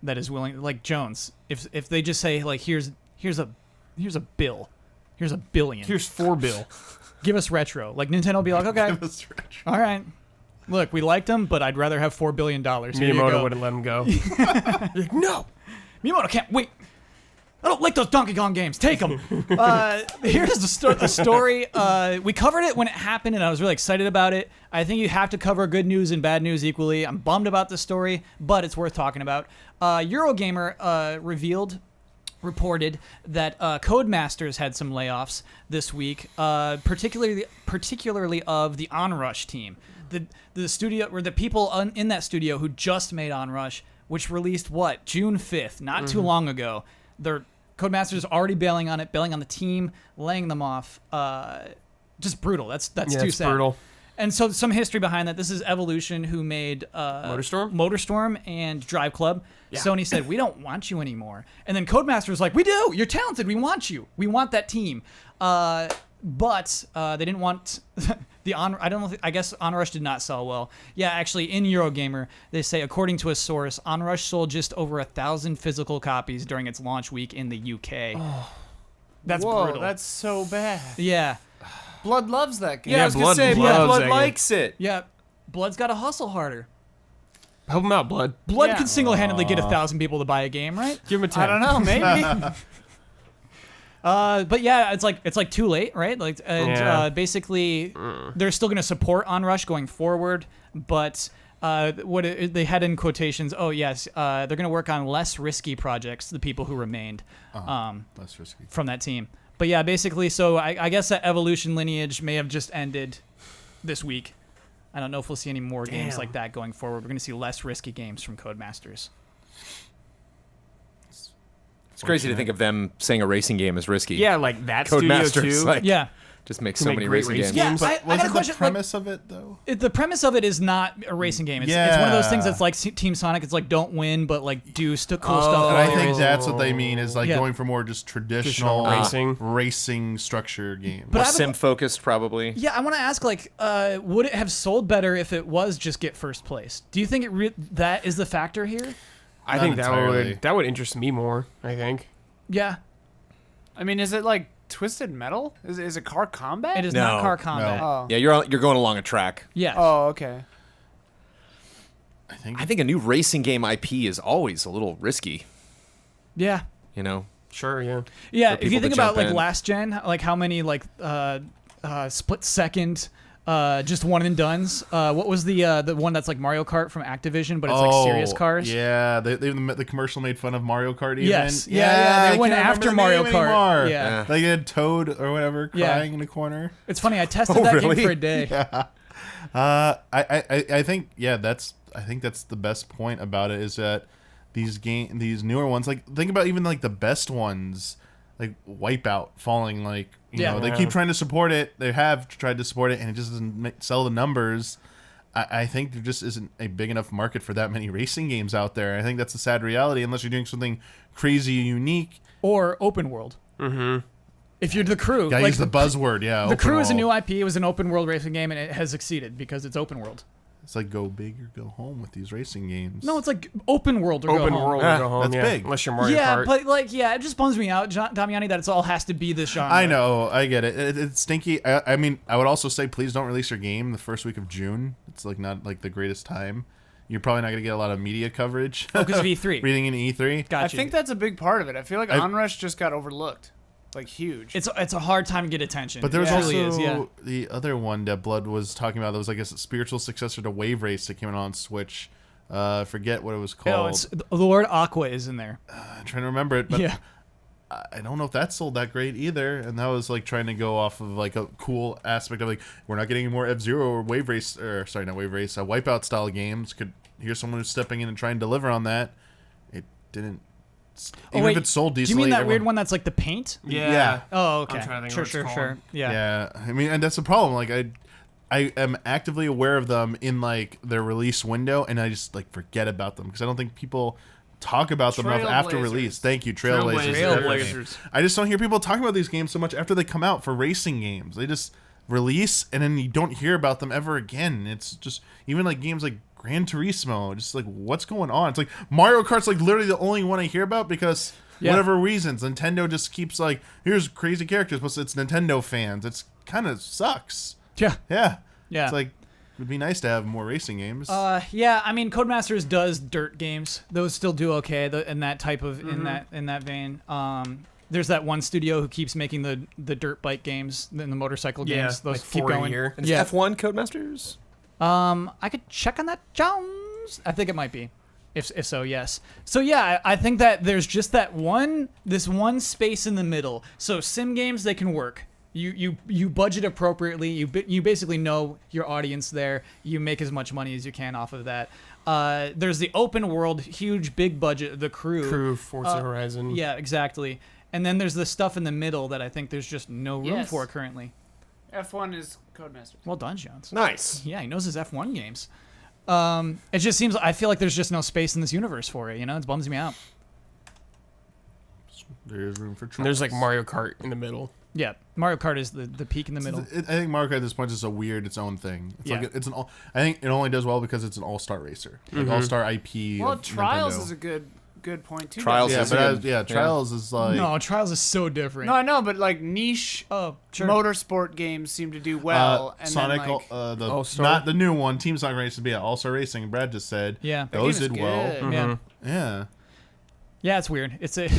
that is willing, like Jones. If they just say like here's a bill, here's $1 billion, Here's 4 bill. give us retro. Like Nintendo will be like, okay, all right, look, we liked them, but I'd rather have $4 billion. Here you Miyamoto go. wouldn't let him go. Like, no, Miyamoto can't wait. I don't like those Donkey Kong games. Take them. Here's the story. We covered it when it happened, and I was really excited about it. I think you have to cover good news and bad news equally. I'm bummed about the story, but it's worth talking about. Eurogamer reported that Codemasters had some layoffs this week, particularly of the OnRush team. The studio, or the people in that studio who just made OnRush, which released June 5th, not too long ago. Their Codemasters already bailing on the team, laying them off. Just brutal. That's Yeah, too it's sad. brutal. And so some history behind that. This is Evolution, who made Motorstorm and Drive Club. Yeah. Sony said, we don't want you anymore. And then Codemasters was like, we do. You're talented. We want you. We want that team. But they didn't want the I don't know. I guess OnRush did not sell well. Yeah, actually, in Eurogamer, they say, according to a source, OnRush sold just over 1,000 physical copies during its launch week in the UK. Oh, that's Whoa, brutal. that's so bad. Yeah. Blood loves that game. Yeah, I was going to say, loves Blood that game. likes it. Yeah. Blood's got to hustle harder. Help him out, Blood. Blood Yeah. could single-handedly get 1,000 people to buy a game, right? Give him a 10. I don't know, maybe. But yeah, it's like too late, right? Like, and Yeah. basically, they're still going to support OnRush going forward, but they had in quotations, oh yes, they're going to work on less risky projects. The people who remained Less risky. from that team. But yeah, basically, so I guess that Evolution lineage may have just ended this week. I don't know if we'll see any more games Damn. like that going forward. We're going to see less risky games from Codemasters. It's crazy to think of them saying a racing game is risky. Yeah, like that studio Codemasters, too. like, Yeah. just make To so make many great racing racing games. Yeah, games. I got a Wasn't question. the premise of it though? The premise of it is not a racing game. It's one of those things Yeah. that's like Team Sonic. It's like don't win, but like do cool Oh. stuff. And while I you're think racing. that's what they mean is like Yeah. going for more just traditional racing. racing structure games. But More I have a- sim focused, probably. Yeah, I want to ask, like, would it have sold better if it was just get first place? Do you think that is the factor here? I Not think entirely. that would interest me more. I think. Yeah, I mean, is it like Twisted Metal? Is it car combat? it is No, not car combat. Oh. Yeah, you're going along a track. Yeah. Oh, okay. I think a new racing game IP is always a little risky. Yeah. You know, Sure. Yeah. Yeah. For If you people think to about jump like in. last gen, like how many like split second, just one and dones. What was the one that's like Mario Kart from Activision, but it's like serious cars? Yeah, the commercial made fun of Mario Kart. Even. Yes. Yeah. They I went can't after remember the Mario name Kart. anymore. Yeah. Like they had Toad or whatever Yeah. crying in the corner. It's funny. I tested Oh, that really? game for a day. I think that's the best point about it is that these newer ones, like think about even like the best ones, like Wipeout falling, like you Yeah. know they keep trying to support it. They have tried to support it, and it just doesn't sell the numbers. I think there just isn't a big enough market for that many racing games out there. I think that's a sad reality unless you're doing something crazy unique. Or open world. Mm-hmm. If you're the crew, Gotta like use the buzzword, yeah. the open crew is a new world. IP. It was an open world racing game, and it has succeeded because it's open world. It's like go big or go home with these racing games. No, it's like open world or Open go home. world. Ah, Go home. that's Yeah. big. Unless you're Mario Yeah, Kart. but like, yeah, it just bums me out, Damiani, that it all has to be this genre. I know, I get it. It's stinky. I mean, I would also say please don't release your game the first week of June. It's like not like the greatest time. You're probably not gonna get a lot of media coverage. because of E3. Reading in E3. Gotcha. I think that's a big part of it. I feel like OnRush just got overlooked. Like, huge. it's a hard time to get attention. But there was it also really is, yeah. the other one that Blood was talking about that was like a spiritual successor to Wave Race that came out on Switch Forget what it was Oh, called. it's the word aqua is in there. I'm trying to remember it, but Yeah. I don't know if that sold that great either. And that was like trying to go off of like a cool aspect of like, we're not getting any more F-Zero or Wave Race, or sorry, not Wave Race, Wipeout style games. Here's someone who's stepping in and trying to deliver on that. It didn't. Even if it sold do you decently. mean that weird one that's like the paint? Yeah. Oh, okay. I'm trying to think Sure, what sure, it's sure. called. Yeah. Yeah, I mean, and that's the problem. Like, I am actively aware of them in like their release window, and I just like forget about them because I don't think people talk about them enough after Trailblazers. release. Thank you, Trailblazers. Trailblazers. I just don't hear people talking about these games so much after they come out for racing games. They just release, and then you don't hear about them ever again. It's just even like games like Gran Turismo, just like what's going on? It's like Mario Kart's like literally the only one I hear about because. Yeah. Whatever reasons, Nintendo just keeps like, here's crazy characters, but it's Nintendo fans. It's kind of sucks. Yeah. Yeah. Yeah. It's like, it'd be nice to have more racing games. Yeah, I mean, Codemasters does dirt games. Those still do okay in that type of in that vein. There's that one studio who keeps making the dirt bike games and the motorcycle Yeah, games. Those like keep 4 a going. year. And it's Yeah. F1 Codemasters? I could check on that, Jones. I think it might be. If so, yes. So yeah, I think that there's just this one space in the middle. So sim games, they can work. You budget appropriately. You basically know your audience there. You make as much money as you can off of that. There's the open world, huge, big budget, the Crew, Forza Horizon. Yeah, exactly. And then there's the stuff in the middle that I think there's just no room Yes. for currently. F1 is Codemasters. Well done, Jones. Nice. Yeah, he knows his F1 games. It just seems, I feel like there's just no space in this universe for it, you know? It bums me out. There is room for And there's like trials. Mario Kart in the middle. Yeah, Mario Kart is the peak in the middle. I think Mario Kart at this point is its own thing. It's Yeah. like it's an all. I think it only does well because it's an all-star racer, like all-star IP. Well, of Trials Nintendo. is a good point too. Trials Yeah, is but a good- Trials is like No, Trials is so different. No, I know, but like niche Oh, sure. motorsport games seem to do well. And Sonic, then, like, the All-Star? not the new one. Team Sonic Racing, but yeah, All-Star Racing. Brad just said, Yeah. that those game is did well. good. Yeah. Yeah, Yeah, it's weird. It's It's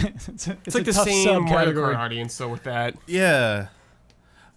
like a the tough same Mario subcategory. Kart audience though with that. yeah.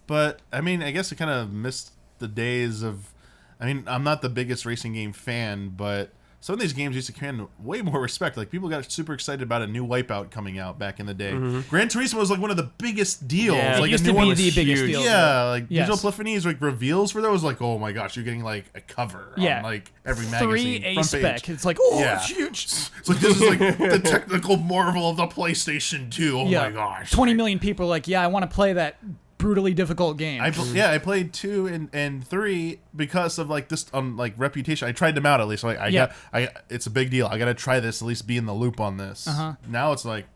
But I mean, I guess I kind of missed the days of. I mean, I'm not the biggest racing game fan, but some of these games used to command way more respect. Like people got super excited about a new Wipeout coming out back in the day. Gran Turismo was like one of the biggest deals. Yeah, like It used a to new be one the was biggest huge. deal. Yeah, like Yes. Digital Epiphany's like reveals for that was like, oh my gosh, you're getting like a cover Yeah. on like every magazine. 3 A front spec. page. It's like, oh, Yeah. it's huge. It's like this is like the technical marvel of the PlayStation 2. Oh Yeah. my gosh. 20 million people are like, yeah, I want to play that brutally difficult game. I played 2 and 3 because of like this like reputation. I tried them out at least. Like it's a big deal. I gotta try this, at least be in the loop on this. Now it's like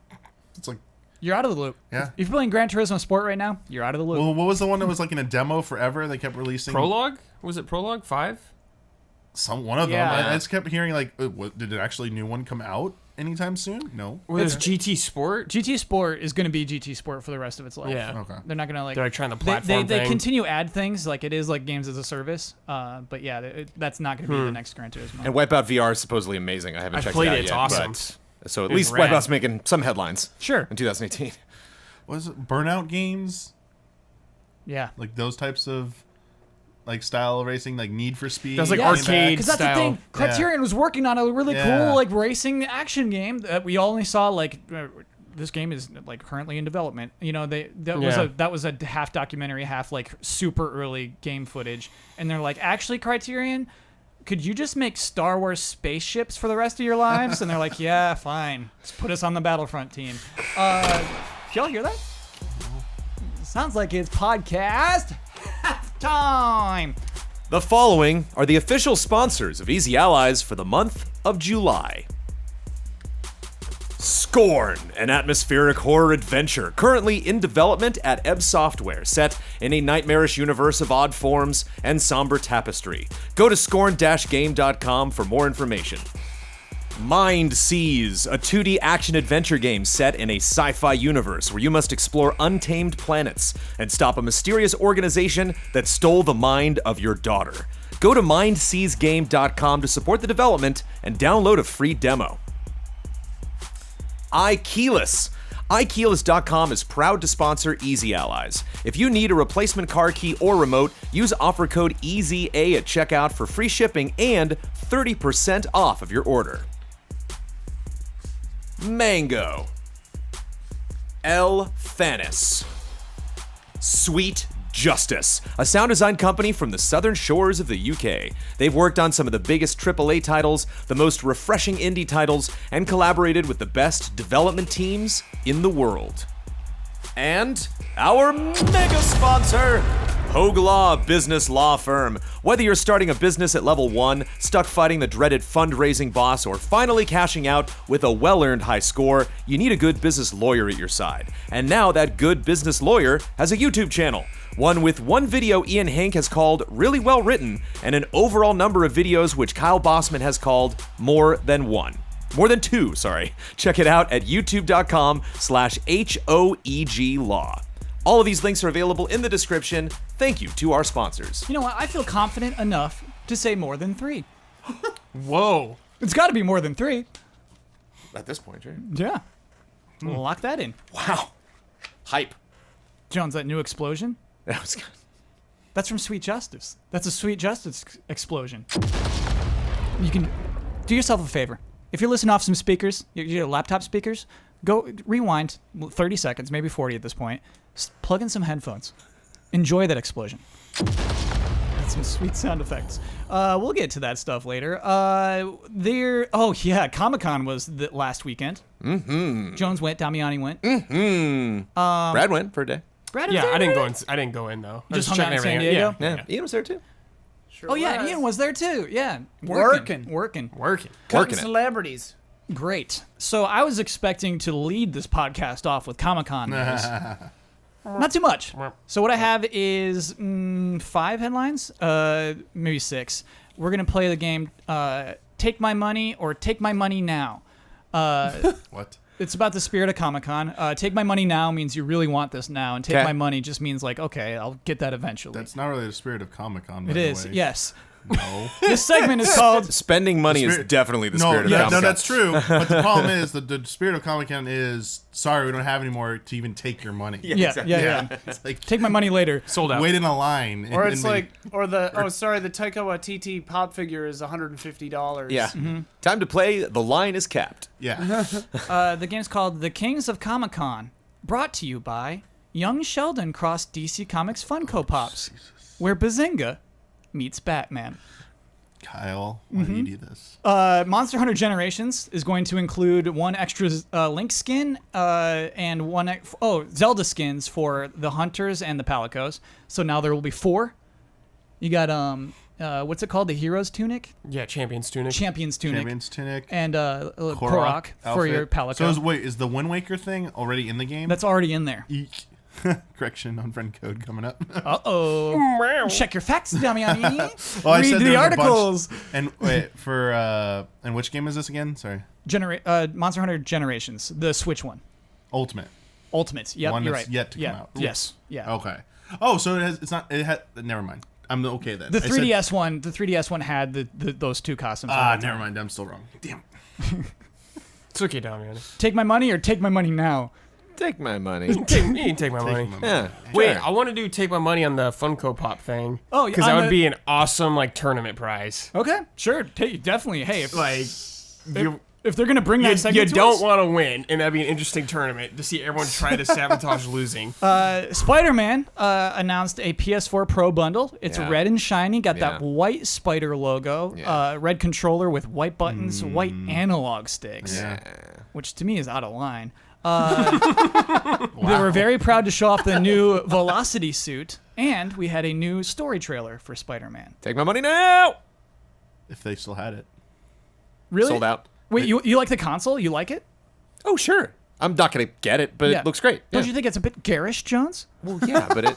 You're out of the loop. Yeah. If you're playing Gran Turismo Sport right now, you're out of the loop. well, what was the one that was like in a demo forever? They kept releasing Prologue? Was it Prologue 5? one of them. Yeah. I just kept hearing like, did it actually new one come out anytime soon? No. Well, there's GT Sport. GT Sport is going to be GT Sport for the rest of its life. Yeah. Okay. They're not going to like. They're like trying to They platform thing. continue add things like it is like games as a service. But yeah, that's not going to be the next Gran Turismo. And Wipeout VR is supposedly amazing. I haven't I've checked played it out it, it's yet. awesome. But, so at It's least rad. Wipeout's making some headlines Sure. in 2018. Was it Burnout games? Yeah. Like those types of like style of racing, like Need for Speed. That's like came back. arcade Because that's the style. thing. Criterion was working on a really Yeah. cool like racing action game that we only saw like. This game is like currently in development. You know, that was a half documentary, half like super early game footage, and they're like, actually, Criterion, could you just make Star Wars spaceships for the rest of your lives? And they're like, yeah, fine. Just put us on the Battlefront team. Y'all hear that? Sounds like it's podcast halftime. The following are the official sponsors of Easy Allies for the month of July. Scorn, an atmospheric horror adventure currently in development at Ebb Software, set in a nightmarish universe of odd forms and somber tapestry. Go to scorn-game.com for more information. Mind Seize, a 2D action-adventure game set in a sci-fi universe where you must explore untamed planets and stop a mysterious organization that stole the mind of your daughter. Go to mindseizegame.com to support the development and download a free demo. iKeyless. iKeyless.com is proud to sponsor Easy Allies. If you need a replacement car key or remote, use offer code EASYA at checkout for free shipping and 30% off of your order. Mango. El Thanis. Sweet Justice, a sound design company from the southern shores of the UK. They've worked on some of the biggest AAA titles, the most refreshing indie titles, and collaborated with the best development teams in the world. And our mega sponsor, Hogue Law Business Law Firm. Whether you're starting a business at level 1, stuck fighting the dreaded fundraising boss, or finally cashing out with a well-earned high score, you need a good business lawyer at your side. And now that good business lawyer has a YouTube channel. One with one video Ian Hank has called really well written, and an overall number of videos which Kyle Bossman has called more than two. Check it out at youtube.com/HOEG Law. All of these links are available in the description. Thank you to our sponsors. You know what? I feel confident enough to say more than 3. Whoa. It's got to be more than 3. At this point, right? Yeah. We'll lock that in. Wow. Hype. Jones, that new explosion? That was good. That's from Sweet Justice. That's a Sweet Justice explosion. You can do yourself a favor. If you're listening off some speakers, your laptop speakers, go rewind 30 seconds, maybe 40 at this point. Plug in some headphones. Enjoy that explosion. That's some sweet sound effects. We'll get to that stuff later. Comic-Con was the last weekend. Mm-hmm. Jones went, Damiani went. Mm-hmm. Brad went for a day. Brad, Yeah, I didn't go in though. Just I was hung out in San everything Diego? Yeah. Ian was there too. Sure Oh yeah, was. Ian was there too. Yeah, Working. working. Working. Cutting Working it. celebrities. Great. So I was expecting to lead this podcast off with Comic-Con news. Not too much. So what I have is 5 headlines, maybe 6. We're gonna play the game Take My Money or Take My Money Now. What? It's about the spirit of Comic-Con. Take My Money Now means you really want this now, and Take Okay. My Money just means like, okay, I'll get that eventually. That's not really the spirit of Comic-Con. It is, yes. No. This segment is called Spending money is spirit- definitely the spirit of no, Comic-Con. that's true. But the problem is the spirit of Comic-Con is sorry, we don't have any more to even take your money. yeah. It's like Take my money later. Sold out. wait in a line. Or and it's then- like, the Taika Waititi pop figure is $150. Yeah. Time to play The Line is Capped. yeah. The game's called The Kings of Comic-Con, brought to you by Young Sheldon Cross DC Comics Funko Pops, where Bazinga meets Batman. Kyle, why do you do this? Monster Hunter Generations is going to include one extra Link skin and Zelda skins for the Hunters and the Palicos. So now there will be 4. You got what's it called? The Hero's Tunic, Yeah, Champion's Tunic. Champion's Tunic, Champion's Tunic. and Korok Korok for outfit. your Palico. So is the Wind Waker thing already in the game? That's already in there. Eek. Correction on friend code coming up. Uh-oh. Check your facts, Damiani. Well, I Read said the there was a bunch. articles. And wait, and which game is this again? Sorry. Monster Hunter Generations, the Switch one. Ultimate. Ultimate. Yep, One you're that's right. yet to come out. Yes. Yeah. Okay. Oh, so never mind. I'm okay then. The I said- 3DS one had those 2 costumes. never mind. I'm still wrong. Damn. It's okay, Damian. Take my money or take my money now. Take my money. You can take my money. my money. Yeah. Wait, sure. I want to do take my money on the Funko Pop thing. Oh, because on that would the- be an awesome tournament prize. Okay, sure. Definitely. Hey, If they're gonna bring that you segment to don't us, want to win, and that'd be an interesting tournament to see everyone try to sabotage losing. Spider-Man announced a PS4 Pro bundle. It's Yeah. red and shiny, got Yeah. that white spider logo, Yeah. red controller with white buttons, white analog sticks, Yeah. which to me is out of line. They were very proud to show off the new Velocity suit, and we had a new story trailer for Spider-Man. Take my money now. If they still had it. Really? Sold out. Wait, you like the console? You like it? Oh, sure. I'm not going to get it, but Yeah. it looks great. Don't Yeah. you think it's a bit garish, Jones? Well, yeah, but it...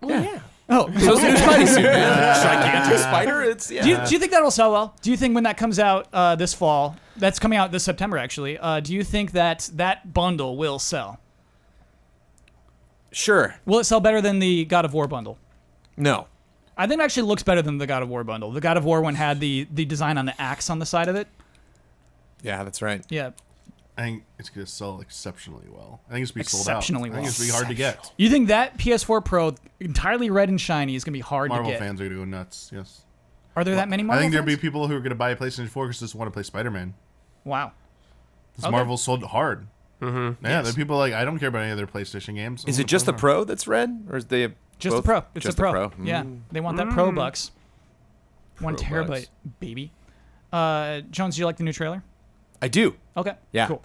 Yeah. Oh, So it's a new Spidey suit, man. Gigantic spider. It's, yeah. do you think that'll sell well? Do you think when that comes out this fall, that's coming out this September actually, do you think that bundle will sell? Sure. Will it sell better than the God of War bundle? No. I think it actually looks better than the God of War bundle. The God of War one had the design on the axe on the side of it. Yeah, that's right. Yeah. I think it's going to sell exceptionally well. I think it's going to be sold out. Exceptionally I think well. it's going to be hard to get. You think that PS4 Pro, entirely red and shiny, is going to be hard Marvel to get? fans are going to go nuts, yes. Are there that many Marvel I think there'll be fans? people who are going to buy a PlayStation 4 because they just want to play Spider-Man. Wow. Because Okay. Marvel sold hard. Mm-hmm. Yeah, Yes. there are people like, I don't care about any other PlayStation games. Is it just the Pro that's red, or is they Just both? the Pro. It's just the Pro. Mm. Yeah, they want that Pro bucks. 1 Pro terabyte, bucks. baby. Jones, do you like the new trailer? I do. Okay. Yeah. Cool.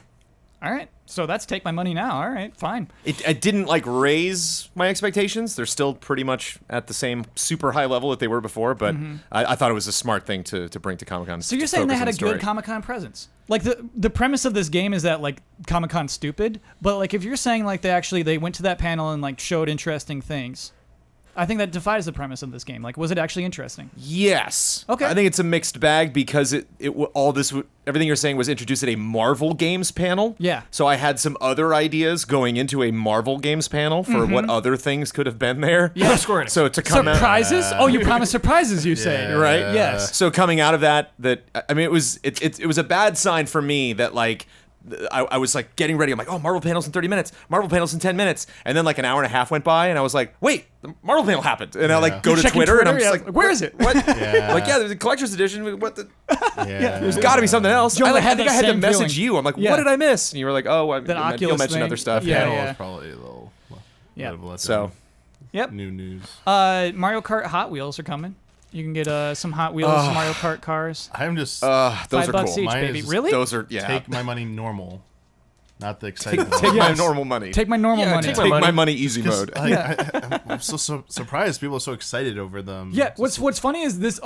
All right. So that's take my money now. All right. Fine. It didn't like raise my expectations. They're still pretty much at the same super high level that they were before, but I thought it was a smart thing to bring to Comic-Con. So you're saying they had a good Comic-Con presence? Like the premise of this game is that like Comic-Con's stupid, but like if you're saying like they went to that panel and like showed interesting things, I think that defies the premise of this game. Like, was it actually interesting? Yes. Okay. I think it's a mixed bag because everything you're saying was introduced at a Marvel Games panel. Yeah. So I had some other ideas going into a Marvel Games panel for what other things could have been there. Yeah. Square Enix. So to come out. Surprises? Oh, you promised surprises. You say Yeah. Right. Yes. So coming out of that, I mean, it was a bad sign for me that like I was like getting ready. I'm like, oh, Marvel panels in 30 minutes, Marvel panels in 10 minutes, and then like an hour and a half went by, and I was like, wait, the Marvel panel happened, and I like go to Checking Twitter, and I'm Twitter, just yeah, like, where is it? What? Yeah. Like, yeah, there's a collector's edition. What the? Yeah. There's got to be something else. Joe, I I had think that I had to same message feeling. you. I'm like, Yeah. what did I miss? And you were like, oh, That you'll Oculus mention thing. other stuff. Yeah, Panel yeah. is probably a little Yeah. bit of a letdown. So Yep. New news. Mario Kart Hot Wheels are coming. You can get some Hot Wheels Mario Kart cars. I'm just those $5 are cool. each, Mine baby. is- Really? Those are take my money normal, not the exciting. Take my Yes. normal money. Take my normal money. Take my money easy mode. I'm so surprised people are so excited over them. Yeah, what's funny is this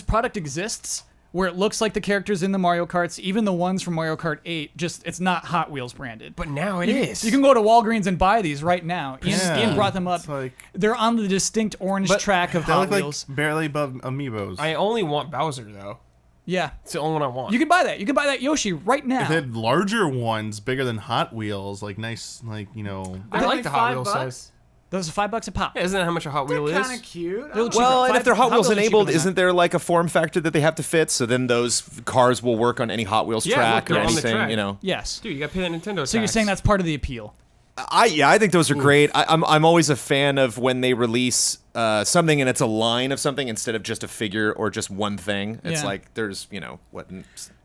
product exists where it looks like the characters in the Mario Karts, even the ones from Mario Kart 8, just it's not Hot Wheels branded. But now it is. You can go to Walgreens and buy these right now. Yeah. Ian brought them up. It's like- They're on the distinct orange track of They Hot look like Wheels. barely above amiibos. I only want Bowser though. Yeah. It's the only one I want. You can buy that. You can buy that Yoshi right now. If they had larger ones, bigger than Hot Wheels, like nice, like I like the Hot Wheel size. Those are $5 a pop. Yeah, isn't that how much a Hot Wheel Kind is? of cute. They're cheaper. Well, and if they're Hot Wheels Wheels are cheaper enabled, than that. isn't there like a form factor that they have to fit? So then those cars will work on any Hot Wheels Yeah, track look, or they're on the anything, track. you know. Yes. Dude, you got to pay that Nintendo So you're tax. saying that's part of the appeal. I think those are great. I'm always a fan of when they release something and it's a line of something instead of just a figure or just one thing. It's Yeah. like there's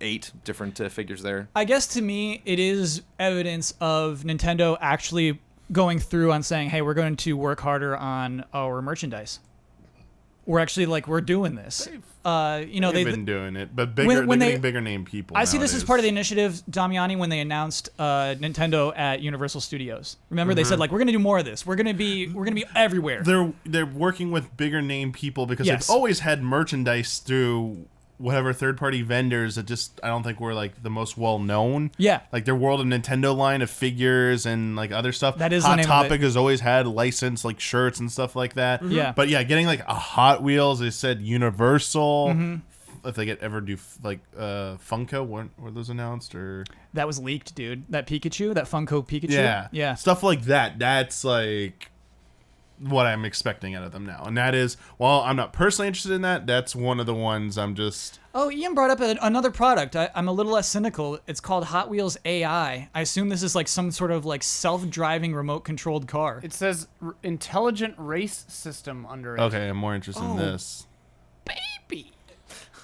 8 different figures there. I guess to me, it is evidence of Nintendo actually going through on saying, hey, we're going to work harder on our merchandise. We're actually we're doing this. They've been doing it, but bigger. when they're they- getting bigger name people. I see this as nowadays. part of the initiative, Damiani, when they announced Nintendo at Universal Studios. Remember, they said we're going to do more of this. We're going to be everywhere. They're working with bigger name people because Yes. they've always had merchandise through whatever third party vendors that just I don't think were like the most well known. Yeah. Like their World of Nintendo line of figures and like other stuff. That is the Hot name of Topic it. has always had licensed like shirts and stuff like that. Yeah. But yeah, getting like a Hot Wheels, they said Universal. Mm-hmm. If they ever do like Funko, were those announced or That was leaked, dude. That Pikachu, that Funko Pikachu. yeah, Yeah. stuff like that. That's like what I'm expecting out of them now, and that is, while I'm not personally interested in that, that's one of the ones I'm just. Oh, Ian brought up another product. I'm a little less cynical. It's called Hot Wheels AI. I assume this is like some sort of like self-driving remote-controlled car. It says intelligent race system under it. Okay, I'm more interested in this. Baby.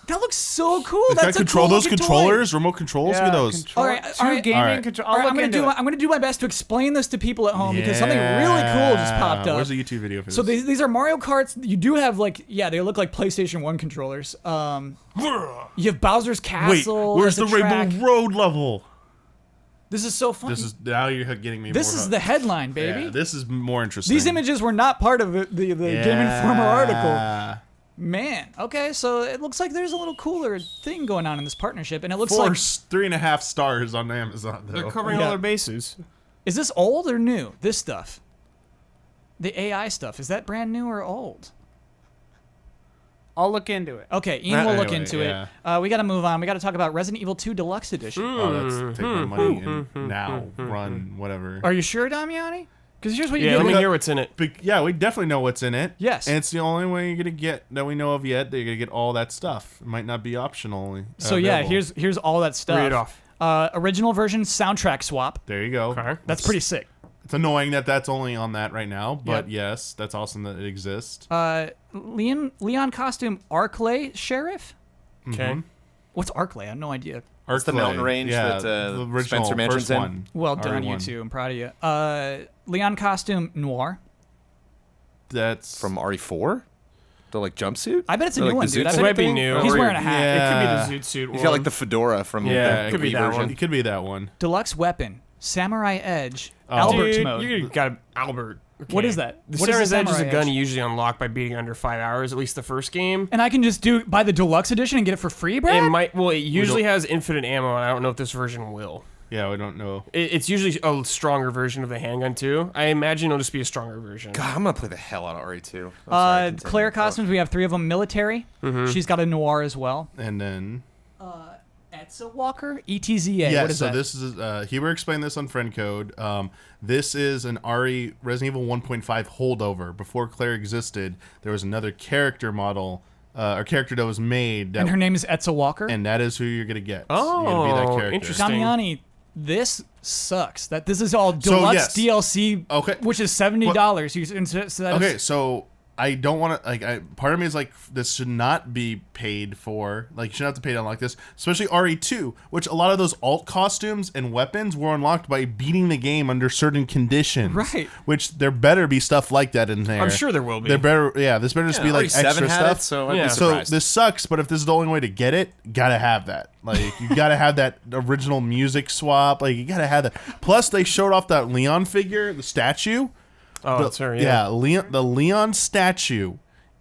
That looks so cool. It's got That's control a cool those controllers, remote controls. Look at those. Control, All right, two all right, gaming all right. control. All right, I'll I'm look gonna into it. I'm gonna do my best to explain this to people at home because something really cool just popped up. Where's the YouTube video for this? So these are Mario Karts. You do have they look like PlayStation 1 controllers. You have Bowser's Wait, Castle. where's as the track. Rainbow Road level? This is so fun. This is now you're getting me. This more is the headline, baby. Yeah, this is more interesting. These images were not part of the Game Informer article. Man, okay, so it looks like there's a little cooler thing going on in this partnership, and it looks like 3.5 stars on Amazon. Though. They're covering Yeah. all their bases. is this old or new? This stuff, the AI stuff, is that brand new or old? I'll look into it. Okay, Ian will look Anyway, into yeah. it. We got to move on. We got to talk about Resident Evil 2 Deluxe Edition. Oh, that's take my money and now run whatever. Are you sure, Damiani? Because here's what you Yeah, do. let me hear what's in it. But yeah, we definitely know what's in it. Yes. And it's the only way you're gonna get that we know of yet. That you're gonna get all that stuff. It might not be optional. So yeah, available. here's all that stuff. Read it off. Original version soundtrack swap. There you go. Okay. That's pretty sick. It's annoying that that's only on that right now, but Yep. yes, that's awesome that it exists. Leon costume Arclay Sheriff. Okay. What's Arclay? I have no idea. It's the mountain range that the original Spencer Mansion's first in. one. Well done, you RE1. two. I'm proud of you. Leon costume Noir. That's From RE4? The like jumpsuit? I bet it's a Or, new like, one, the dude. zoot I suit bet might be thing? new. He's Or- wearing a hat. Yeah. It could be the zoot suit He's one. got like the fedora from Yeah, the it could be Wii that version. one. It could be that one. Deluxe weapon Samurai Edge Oh. Albert Dude, mode. you got Albert. Okay. What is that? The What is Samurai Edge is a Samurai gun Edge? you usually unlock by beating under 5 hours, at least the first game. And I can just buy the deluxe edition and get it for free, Brad? It usually has infinite ammo, and I don't know if this version will. Yeah, we don't know. It's usually a stronger version of the handgun too. I imagine it'll just be a stronger version. God, I'm gonna play the hell out of RE2. I'm sorry, continue. Claire costumes, we have 3 of them. Military. She's got a noir as well. And then Etza Walker, ETZA. yeah, What is so that? this is Huber explained this on Friend Code. This is an Resident Evil 1.5 holdover. Before Claire existed, there was another character model or character that was made that, and her name is Etza Walker. and that is who you're gonna get. Oh, you're gonna be that character. interesting. Damiani, this sucks. That this is all So, deluxe yes. DLC, Okay. which is $70. Okay, so I don't want to part of me is like, this should not be paid for. Like, you shouldn't have to pay to unlock this, especially RE2, which a lot of those alt costumes and weapons were unlocked by beating the game under certain conditions. Right. Which there better be stuff like that in there. I'm sure there will be. There better, yeah. This better just be like RE7 extra had stuff. It, so I'd Yeah. be So surprised. this sucks, but if this is the only way to get it, gotta have that. Like, you gotta have that original music swap. Like, you gotta have that. Plus, they showed off that Leon figure, the statue. Oh, that's her. Yeah. The Leon statue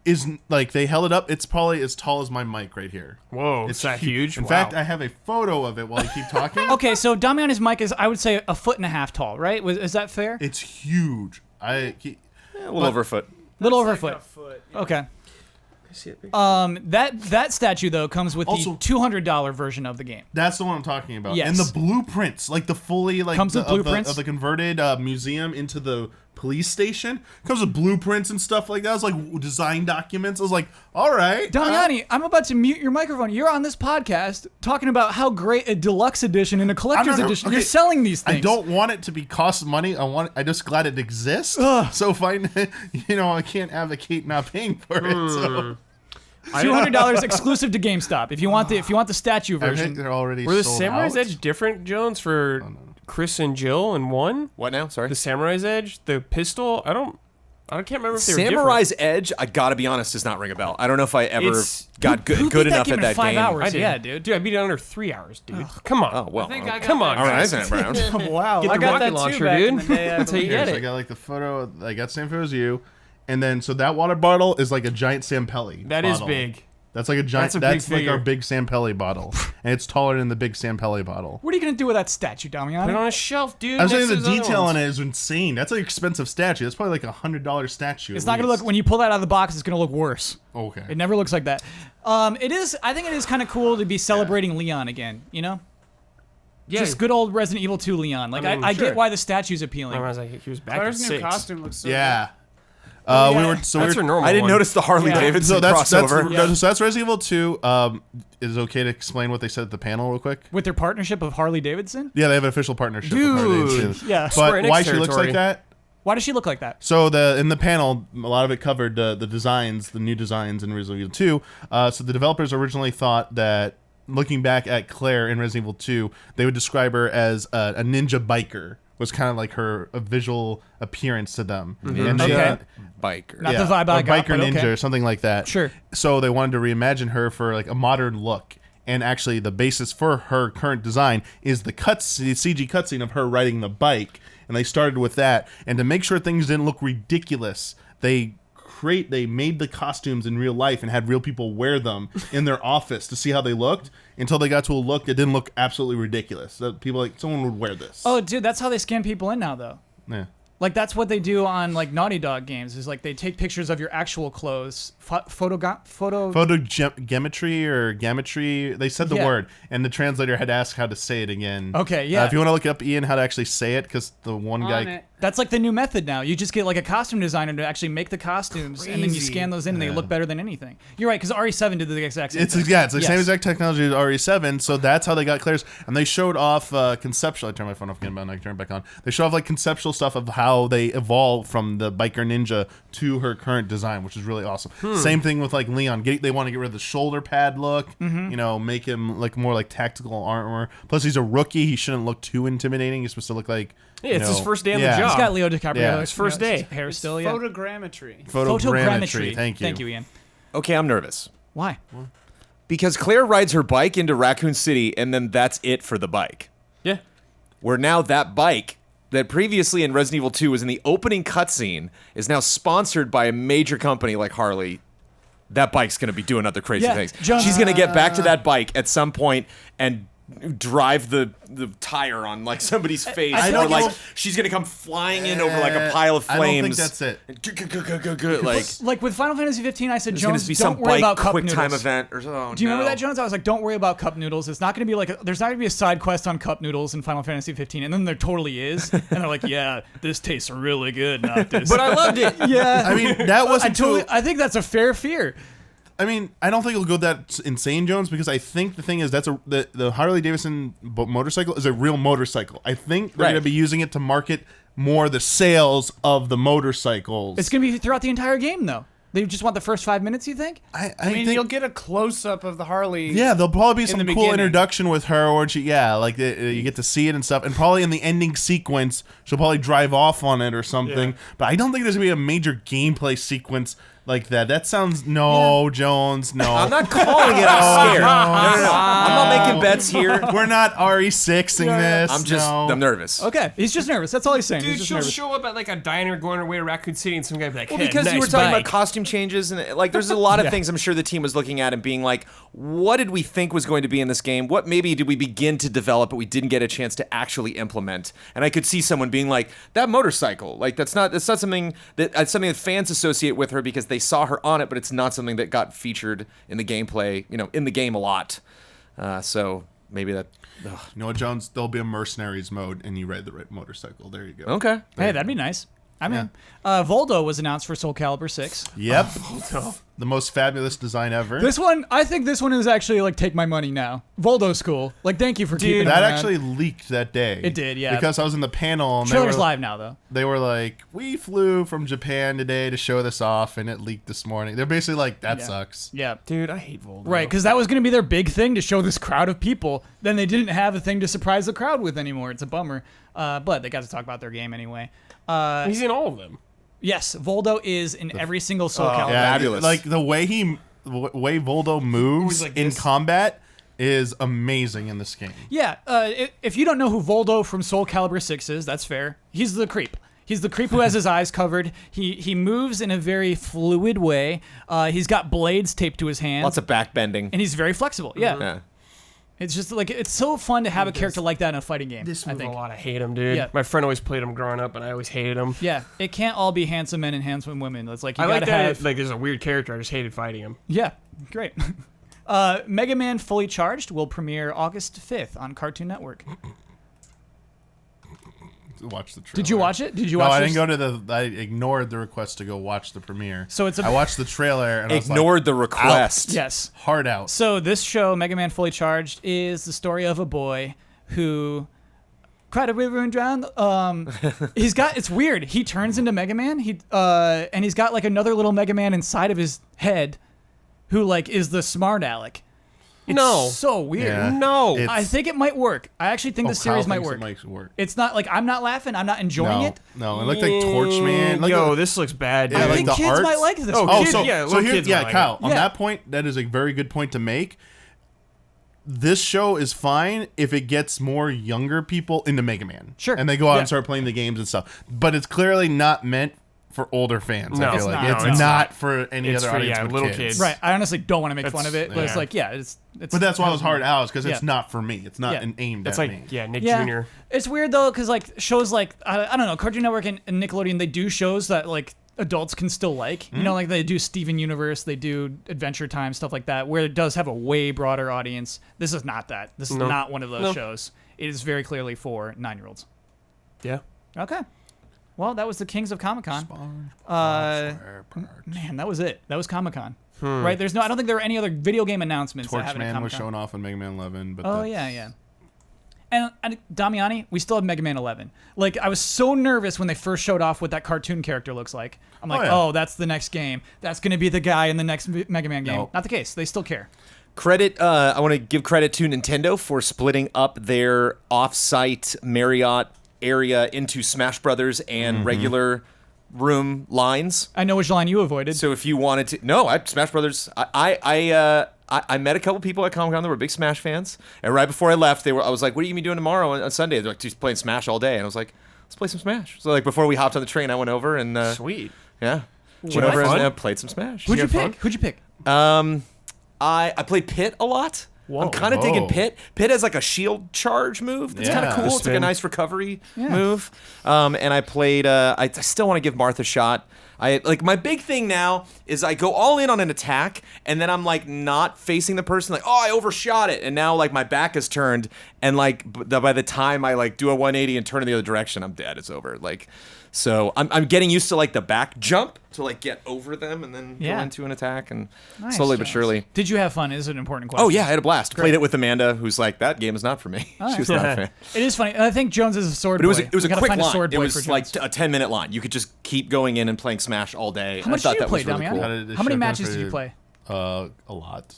is like, they held it up. It's probably as tall as my mic right here. Whoa, it's that huge. In Wow. fact, I have a photo of it while you keep talking. Okay, so Damiani's mic is, I would say, 1.5 feet tall, right? Is that fair? It's huge. a little over a foot. Little over a Like foot. Okay. see it. That statue though comes with Also- the $200 version of the game. That's the one I'm talking about. Yes. And the blueprints, like the fully like Comes with of the- blueprints? of the converted museum into the police station. Comes with blueprints and stuff like that. It's like design documents. I was like, all right. Damiani, I'm about to mute your microphone. You're on this podcast talking about how great a deluxe edition and a collector's edition. You're selling these things. I don't want it to be cost money. I just glad it exists. Ugh. So if I can't advocate not paying for it. So $200 exclusive to GameStop. If you want the statue I think version. they're already Were the sold Samurai's out. Edge different, Jones, for Chris and Jill in one? What now? Sorry. The Samurai's Edge, the pistol. I can't remember if they were Samurai's Edge, I gotta be honest, does not ring a bell. I don't know if I ever It's- got Who good beat enough game at in that 5 game. hours? I did. Yeah, dude. Dude, I beat it under 3 hours, dude. Come on. Oh well. I think I got Come that on, all right, guys. then, Brown. Wow. Get I the got rocket that launcher, too back in dude. the day, I That's how you believe. get So I it. got like the photo. I got the same photo as you, and then so that water bottle is like a giant Sampelli. That is bottle. big. That's like a giant. That's a big That's like figure. our big Sampelli bottle, and it's taller than the big Sampelli bottle. What are you gonna do with that statue, Put it Damiani? on a shelf, dude. I'm saying next to the his other detail ones. on it is insane. That's an expensive statue. That's probably like $100 statue. It's at not gonna least. look when you pull that out of the box. It's gonna look worse. Okay. It never looks like that. It is. I think it is kind of cool to be celebrating Leon again. You know, Yeah. just good old Resident Evil 2 Leon. Like I mean, I sure. get why the statue's appealing. I was like, he was back Claire's at new 6. costume looks so Yeah. yeah. We were. So we That's were. her normal I didn't one. notice the Harley Yeah. Davidson So that's crossover. so that's Resident Evil 2. Is it okay to explain what they said at the panel real quick? With their partnership of Harley Davidson. Yeah, they have an official partnership. with Harley Dude. Davidson. Yeah. But Square Enix why she looks territory. like that? Why does she look like that? So in the panel, a lot of it covered the designs, the new designs in Resident Evil 2. So the developers originally thought that, looking back at Claire in Resident Evil 2, they would describe her as a ninja biker. Was kind of like her visual appearance to them. And they, Okay. Biker. Not the vibe I a got, biker but ninja okay. or something like that. Sure. So they wanted to reimagine her for like a modern look. And actually, the basis for her current design is the CG cutscene of her riding the bike. And they started with that. And to make sure things didn't look ridiculous, they made the costumes in real life and had real people wear them in their office to see how they looked until they got to a look that didn't look absolutely ridiculous. That people like, someone would wear this. Oh, dude, that's how they scan people in now, though. Yeah. Like that's what they do on like Naughty Dog games. Is like they take pictures of your actual clothes, Photogeometry or gametry. They said the Yeah. word, and the translator had asked how to say it again. Okay, yeah. If you want to look up, Ian, how to actually say it, because the one On guy. it. That's like the new method now. You just get like a costume designer to actually make the costumes, and then you Crazy. scan those in, and they look better than anything. You're right, because RE7 did the exact same It's thing. yeah, it's the same Yes. exact technology as RE7, so that's how they got clears. And they showed off conceptual. I turned my phone off again, but I can turn it back on. They show off like conceptual stuff of how they evolved from the biker ninja to her current design, which is really awesome. Same thing with like Leon. They want to get rid of the shoulder pad look. You know, make him like more like tactical armor. Plus, he's a rookie. He shouldn't look too intimidating. He's supposed to look like it's his first day on the yeah. job. He's got Leo DiCaprio. Yeah. His first day. Hair It's still, yeah. photogrammetry. photogrammetry. Thank you. Thank you, Ian. Okay, I'm nervous. Why? Because Claire rides her bike into Raccoon City, and then that's it for the bike. Yeah. Where now that bike that previously in Resident Evil 2 was in the opening cutscene is now sponsored by a major company like Harley. That bike's going to be doing other crazy Yeah, things. John- She's going to get back to that bike at some point and drive the tire on like somebody's face, I feel or like like she's gonna come flying in over like a pile of I don't think flames. that's it. Like Like with Final Fantasy 15, I said, there's gonna Jones, be don't some worry about bike cup quick noodles. time event or something. Do you remember that, Jones? I was like, don't worry about cup noodles. It's not going to be like, there's not going to be a side quest on cup noodles in Final Fantasy 15. And then there totally is. And they're like, yeah, this tastes really good, not this. But I loved it. yeah. I mean, that wasn't I think that's a fair fear. I mean, I don't think it'll go that insane, Jones, because I think the thing is the Harley Davidson motorcycle is a real motorcycle. I think they're Right. going to be using it to market more the sales of the motorcycles. It's going to be throughout the entire game, though. They just want the first 5 minutes, you think? I I mean, think, you'll get a close up of the Harley. yeah, there'll probably be in some the cool beginning. introduction with her, or she, yeah, you get to see it and stuff, and probably in the ending sequence, she'll probably drive off on it or something. Yeah. But I don't think there's gonna be a major gameplay sequence like that. That sounds Jones, no. I'm not calling it. I'm scared. No. I'm not making bets here. We're not RE6ing this. I'm nervous. Okay. He's just nervous. That's all he's saying. Dude, he's just she'll nervous. show up at like a diner going her way to Raccoon City, and some guy be like, Well, hey, because you were nice talking bike. about costume changes, and like there's a lot of things I'm sure the team was looking at and being like, what did we think was going to be in this game? What maybe did we begin to develop but we didn't get a chance to actually implement? And I could see someone being like, that motorcycle, like that's not something that fans associate with her because they saw her on it, but it's not something that got featured in the gameplay, in the game a lot. So maybe that. You know what, Jones? There'll be a mercenaries mode, and you ride the right motorcycle. There you go. Okay. Hey, that'd be nice. I mean, Voldo was announced for Soul Calibur 6. Yep. The most fabulous design ever. This one, I think this one is actually like, take my money now. Voldo's cool. Like, thank you for keeping it that around. actually leaked that day. It did, yeah. Because I was in the panel, and Trailer's live now, though. they were like, we flew from Japan today to show this off, and it leaked this morning. They're basically like, that Yeah. sucks. Yeah. Dude, I hate Voldo. Right, because that was going to be their big thing to show this crowd of people. Then they didn't have a thing to surprise the crowd with anymore. It's a bummer. But they got to talk about their game anyway. He's in all of them. Yes, Voldo is in every single Soul Calibur. Yeah, Fabulous. like the way way Voldo moves like in this. combat is amazing in this game. Yeah, if you don't know who Voldo from Soul Calibur 6 is, that's fair. He's the creep. He's the creep who has his eyes covered. He moves in a very fluid way. He's got blades taped to his hands. Lots of backbending. and he's very flexible. Yeah. Yeah. It's just like, it's so fun to have a character like that in a fighting game, This I move a think. lot. I hate him, dude. Yeah. My friend always played him growing up, and I always hated him. Yeah, it can't all be handsome men and handsome women. It's like, you I like gotta that. have... Like, there's a weird character. I just hated fighting him. Yeah, great. Mega Man Fully Charged will premiere August 5th on Cartoon Network. Watch the trailer. Did you watch it? Did you No, watch I this? didn't go to I ignored the request to go watch the premiere. So it's a- I watched the trailer and I was Ignored the request. Yes. like, hard out. So this show, Mega Man Fully Charged, is the story of a boy who cried a river and drowned. It's weird. He turns into Mega Man. And he's got like another little Mega Man inside of his head, who like is the smart aleck. It's No. so weird. Yeah. No. It's- I think it might work. I actually think the series might work. It might work. It's not like, I'm not laughing. I'm not enjoying No, it. no, it looked like Torchman. Like Yo, this looks bad, dude. Yeah, I like think the kids arts- might like this. Oh, one. Oh, kids, so yeah, so little here, kids yeah, might like Kyle. it. On Yeah. that point, that is a very good point to make. This show is fine if it gets more younger people into Mega Man. Sure. And they go out Yeah. and start playing the games and stuff. But it's clearly not meant for older fans. No, I feel it's like not. it's No, it's not for any It's other for, audience yeah, but little kids. kids. Right. I honestly don't want to make fun of it, but it's yeah. like, yeah, it's But that's why I was hard out, because it's Yeah. not for me. It's not Yeah. aimed It's at like, me. yeah, Nick yeah. Jr. It's weird though, because like shows like I don't know, Cartoon Network and Nickelodeon, they do shows that like adults can still like. You know, like they do Steven Universe, they do Adventure Time, stuff like that, where it does have a way broader audience. This is not that. This is No. not one of those No. shows. It is very clearly for 9-year-olds. Yeah. Okay. Well, that was the Kings of Comic-Con. Man, that was it. That was Comic-Con. Right? I don't think there were any other video game announcements that happened at Torchman Comic-Con. was showing off on Mega Man 11. But Oh, yeah. And Damiani, we still have Mega Man 11. Like, I was so nervous when they first showed off what that cartoon character looks like. I'm like, yeah. that's the next game. That's going to be the guy in the next Mega Man game. Nope. Not the case. They still care. Credit, I want to give credit to Nintendo for splitting up their off-site Marriott area into Smash Brothers and regular room lines. I know which line you avoided. So if you wanted to, Smash Brothers. I met a couple people at Comic-Con that were big Smash fans, and right before I left, I was like, "What are you gonna be doing tomorrow on Sunday?" They're like, "Just playing Smash all day," and I was like, "Let's play some Smash." So like before we hopped on the train, I went over and Sweet. yeah, you went over have fun? and played some Smash. Who'd you have fun? pick? Who'd you pick? I played Pit a lot. Whoa. I'm kind of digging Whoa. Pit. Pit has like a shield charge move. That's Yeah. kind of cool. The It's like a spin. nice recovery Yeah. move. And I played. I still want to give Marth a shot. My big thing now is I go all in on an attack, and then I'm like not facing the person. Like, oh, I overshot it, and now like my back is turned, and like by the time I like do a 180 and turn in the other direction, I'm dead. It's over. Like, so I'm getting used to like the back jump to like get over them and then Yeah. go into an attack, and Nice, slowly but James. surely. Did you have fun? Is an important question. Oh yeah, I had a blast. Played it with Amanda, who's like, that game is not for me. She was not a fan. It is funny. And I think Jones is a sword But boy. it was We a gotta quick find line. sword It boy was for like Jones. a 10-minute line. You could just keep going in and playing Smash all day. How much I thought did you that play, was really Damian? cool. How many matches did you play? A lot.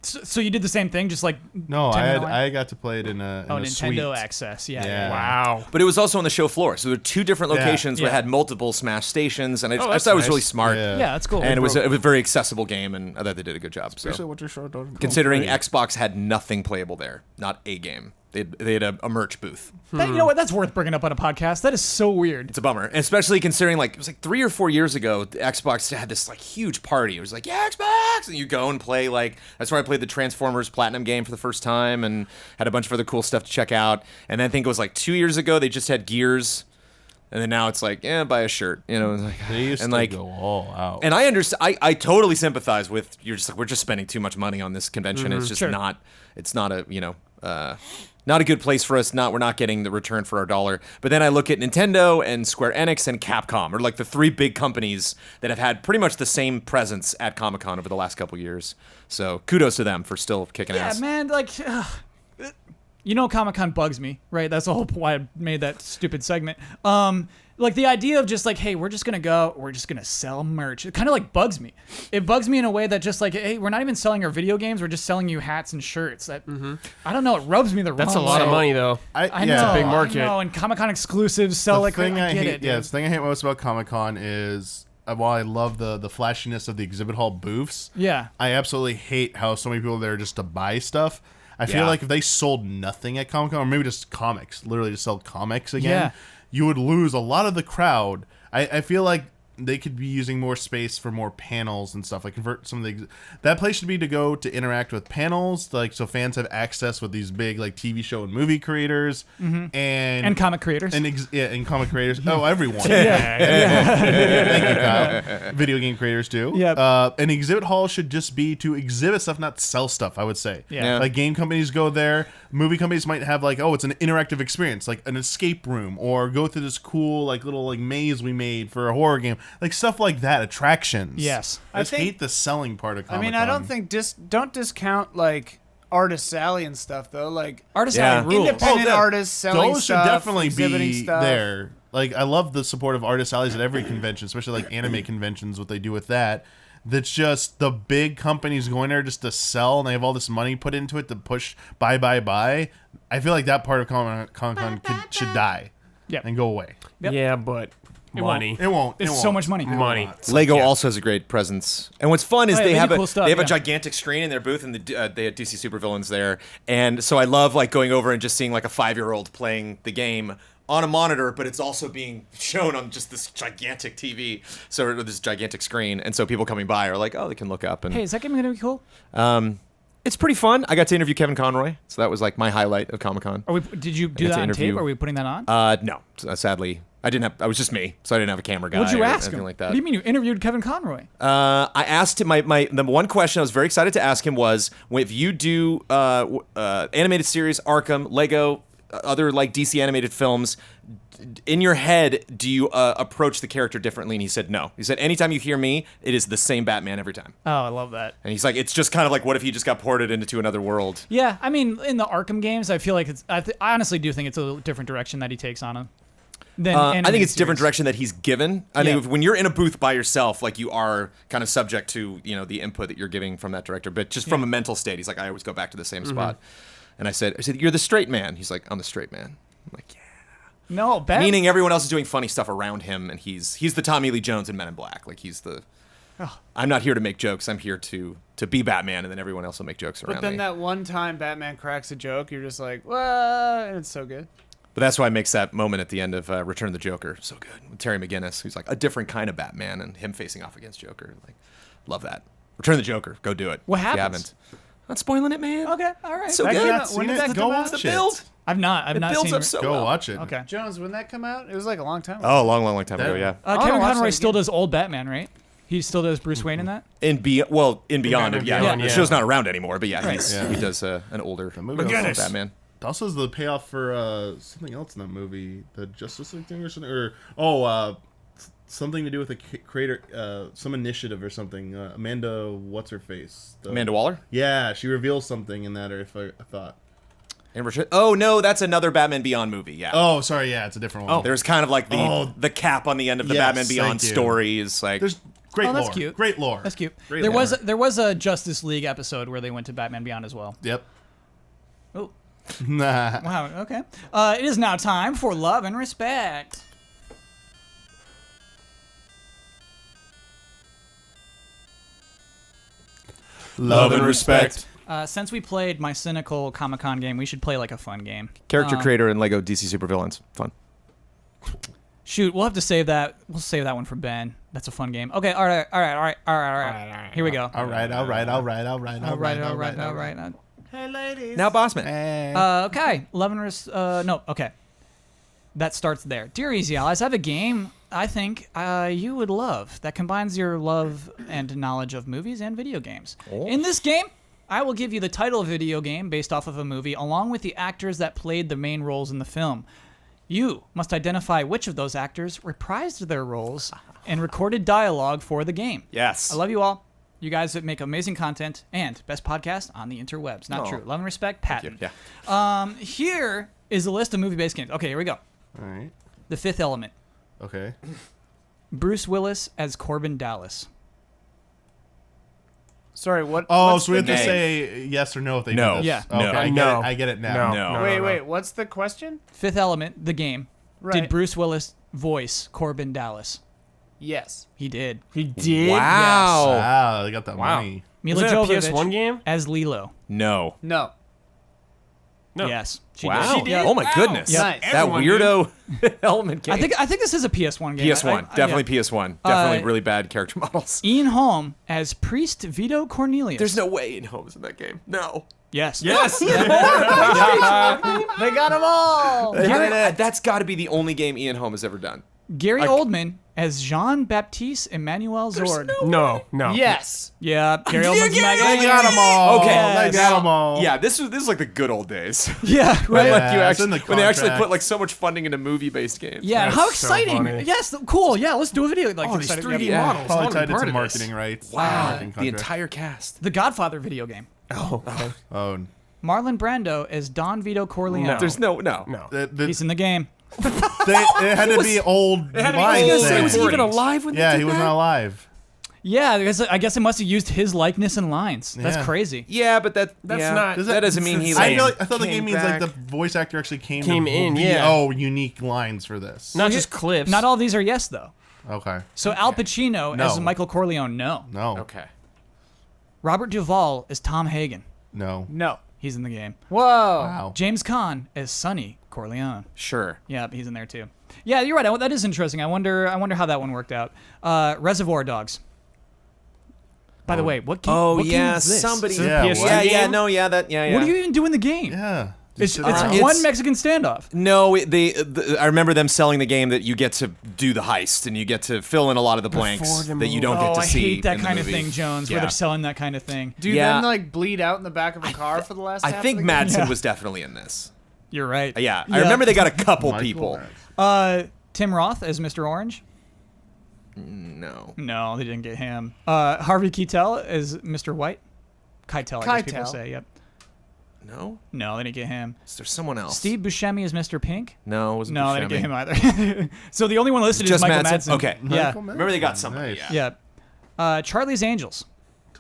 So you did the same thing, just like No, 10-minute line? I got to play it in a Nintendo suite. Access. Yeah. Yeah. Wow. But it was also on the show floor. So there were two different Yeah. locations Yeah. that had multiple Smash stations, and I that's thought it was nice. really smart. Yeah. Yeah, that's cool. And it was a very accessible game, and I thought they did a good job. So. Especially what your show does. Considering Xbox had nothing playable there, not a game. They had a merch booth. You know what? That's worth bringing up on a podcast. That is so weird. It's a bummer, and especially considering like it was like 3 or 4 years ago, the Xbox had this like huge party. It was like, yeah, Xbox, and you go and play like that's where I played the Transformers Platinum game for the first time, and had a bunch of other cool stuff to check out. And then I think it was like 2 years ago they just had Gears, and then now it's like, buy a shirt, It's like, They used and to like, go all out. and I understand. I totally sympathize with you're just like we're just spending too much money on this convention. It's just Sure. not. It's not a not a good place for us. We're not getting the return for our dollar. But then I look at Nintendo and Square Enix and Capcom, are like the three big companies that have had pretty much the same presence at Comic-Con over the last couple years. So kudos to them for still kicking Yeah, ass. man. Like, Comic-Con bugs me, right? That's the whole why I made that stupid segment. Like the idea of just like, hey, we're just gonna sell merch. It kind of like bugs me. It bugs me in a way that just like, hey, we're not even selling our video games. We're just selling you hats and shirts. That I don't know. It rubs me the wrong way. That's a lot of money, though. I know. big market. I know, and Comic-Con exclusives sell like thing I get hate, it. Dude. yeah, the thing I hate most about Comic Con is while I love the flashiness of the exhibit hall booths, Yeah. I absolutely hate how so many people are there just to buy stuff. I feel Yeah. like if they sold nothing at Comic Con, or maybe just comics, literally just sell comics again, Yeah. you would lose a lot of the crowd. I feel like they could be using more space for more panels and stuff. Like convert some of the that place should be to go to interact with panels, like so fans have access with these big like TV show and movie creators And comic creators. and comic creators. Oh, everyone. yeah. Thank you, Kyle. Video game creators too. Yep. An exhibit hall should just be to exhibit stuff, not sell stuff, I would say. Yeah. Like game companies go there. Movie companies might have like, oh, it's an interactive experience, like an escape room, or go through this cool like little like maze we made for a horror game, like stuff like that. Attractions. Yes. I just think- hate the selling part of I Comic-Con. mean, I don't think don't discount like Artist Alley and stuff though. Like Artist Yeah. Alley rules. independent that- artists selling those stuff, should definitely exhibiting be stuff. there. Like I love the support of artist alleys at every convention, especially like anime conventions. What they do with that, that's just the big companies going there just to sell, and they have all this money put into it to push buy. I feel like that part of Comic-Con should die Yep. and go away. Yep. Yeah, but money. It won't. It's it so won't. much money. Money. Lego also has a great presence, and what's fun is Oh, yeah, they they have do a cool stuff, they have a yeah. gigantic screen in their booth, and they had DC Supervillains there, and so I love like going over and just seeing like a 5-year-old playing the game on a monitor, but it's also being shown on just this gigantic TV, so this gigantic screen, and so people coming by are like, oh, they can look up, and Hey, is that game gonna be cool? it's pretty fun. I got to interview Kevin Conroy, so that was like my highlight of Comic-Con. Did you do got that to on tape? interview- Are we putting that on? No, sadly, I didn't have. I was just me, so I didn't have a camera guy. What'd you or ask anything him? like that. What do you mean you interviewed Kevin Conroy? I asked him the one question I was very excited to ask him was if you do animated series Arkham, Lego, other like DC animated films, in your head, do you approach the character differently? And he said no. He said anytime you hear me, it is the same Batman every time. Oh, I love that. And he's like, it's just kind of like, what if he just got ported into another world? Yeah, I mean, in the Arkham games, I feel like I honestly do think it's a different direction that he takes on him. I think it's a different direction that he's given. I think Yeah. when you're in a booth by yourself, like you are kind of subject to, the input that you're giving from that director. But just from a mental state, he's like, I always go back to the same spot. And I said, you're the straight man. He's like, I'm the straight man. I'm like, yeah. No, Meaning everyone else is doing funny stuff around him, and he's the Tommy Lee Jones in Men in Black. Like he's the. I'm not here to make jokes. I'm here to be Batman, and then everyone else will make jokes around But then me. that one time Batman cracks a joke, you're just like, what? And it's so good. But that's why it makes that moment at the end of Return of the Joker so good. With Terry McGinnis, who's like a different kind of Batman, and him facing off against Joker. Like, love that. Return of the Joker. Go do it. What if happens? You haven't. Not spoiling it, man. Okay, all right. So That good. came Not out- seen when did it? that Go come out? watch The it. build. I've not It builds seen. up so Go well. watch it. Okay. Jones, when that come out? It was like a long time ago. Oh, a long, long, long time ago, yeah. I wanna Kevin watch Conroy that still again. does old Batman, right? He still does Bruce Wayne in that? In Beyond, Batman yeah. Beyond, The yeah. show's not around anymore, but yeah, Right. he does an older movie McGinnis. Batman. Also, is the payoff for something else in that movie, the Justice League thing or something, something to do with the creator, some initiative or something. Amanda, what's her face? Amanda Waller? Yeah, she reveals something in that, or if I thought. Oh, no, that's another Batman Beyond movie, yeah. Oh, sorry, yeah, it's a different one. There's kind of like the cap on the end of the Yes, Batman Beyond thank you. story is like... There's great Oh, that's lore. cute. Great lore. That's cute. Great There lore. was a Justice League episode where they went to Batman Beyond as well. Yep. Oh, Nah. wow. Okay. It is now time for Love and Respect. Love and respect. Since we played my cynical Comic-Con game, we should play like a fun game. Character creator in Lego DC Supervillains. Fun. Shoot, we'll have to save that. We'll save that one for Ben. That's a fun game. Okay, all right. Here we go. All right. Hey, ladies. Now, Bossman. Okay, okay. That starts there. Dear Easy Allies, I have a game I think you would love that combines your love and knowledge of movies and video games. Oh. In this game, I will give you the title of a video game based off of a movie, along with the actors that played the main roles in the film. You must identify which of those actors reprised their roles and recorded dialogue for the game. Yes. I love you all. You guys that make amazing content and best podcast on the interwebs. Not Oh. true. Love and respect, Patton. Yeah. Here is a list of movie-based games. Okay, here we go. All right. The Fifth Element. Okay. Bruce Willis as Corbin Dallas. Sorry, what? Oh, what's so we have the to name? say yes or no if they No. do this. Yeah. Okay, No. I get it now. No. Wait. What's the question? Fifth Element, the game. Right. Did Bruce Willis voice Corbin Dallas? Yes. He did. He did. Wow. Wow, they got that Wow. money. Mila Was that a Jovovich PS1 game? as Lilo. No. No. No. Yes. She Wow. did. She did? Oh my Wow. goodness. Yep. That Everyone weirdo element game. I think this is a PS1 game. PS1. Definitely PS1. Definitely really bad character models. Ian Holm as Priest Vito Cornelius. There's no way Ian Holmes in that game. No. Yes. Yes. They got them all. That's got to be the only game Ian Holm has ever done. Gary Oldman as Jean-Baptiste Emmanuel Zord. No. Yes. Yeah, Gary Oldman's Gary Maggie. They got them all. Okay. They got them all. Yeah, this is like the good old days. Yeah, right. Yeah, Like you it's in actually, the when they actually contract. put like so much funding into movie-based games. Yeah, That's how so exciting! funny. Yes, cool. Yeah, let's do a video. Like Oh, these excited. 3D Yeah. models. I Probably wanna be tied part into of this. marketing rights. Wow. Marketing The contract. entire cast. The Godfather video game. Oh. Oh, Marlon Brando as Don Vito Corleone. No. There's no. No. He's in the game. it had to be old had to be lines. old. then. Was he even alive when Yeah, he was not alive. Yeah, I guess it must have used his likeness and lines. That's Yeah. crazy. Yeah, but that's not- That doesn't mean he. I Like, feel like, I thought the came game means back. like the voice actor actually came in, to yeah. unique lines for this. Not just clips. Not all these are yes though. Okay. So Al Pacino No. as Michael Corleone, no. No. Okay. Robert Duvall as Tom Hagen. No. No. He's in the game. Whoa. Wow. James Caan as Sonny Corleone. Sure. Yeah, he's in there too. Yeah, you're right. That is interesting. I wonder how that one worked out. Reservoir Dogs. By the way, what game? Oh what game yeah, is this? somebody. Yeah, Yeah, what? yeah, no, yeah, that, yeah. What do you even do in the game? Yeah. It's Just sit around. it's- one Mexican standoff. No, I remember them selling the game that you get to do the heist and you get to fill in a lot of the blanks the that you movie. don't get to I see. hate that in the kind of movie. thing, Jones, where Yeah. they're selling that kind of thing. Do you Yeah. then like bleed out in the back of a car for the last? I half think of the game? Madsen Yeah. was definitely in this. You're right. Yeah, I remember they got a couple Michael people. Madsen. Tim Roth as Mr. Orange. No. No, they didn't get him. Harvey Keitel as Mr. White. Keitel, I guess people Keitel. say. Yep. No? No, they didn't get him. Is there someone else? Steve Buscemi as Mr. Pink. No, it wasn't No, they didn't Buscemi. get him either. So the only one listed Just is Michael Madsen? Madsen. Okay. Yeah. Michael Remember they got Madsen, somebody, nice. Yeah. Charlie's Angels.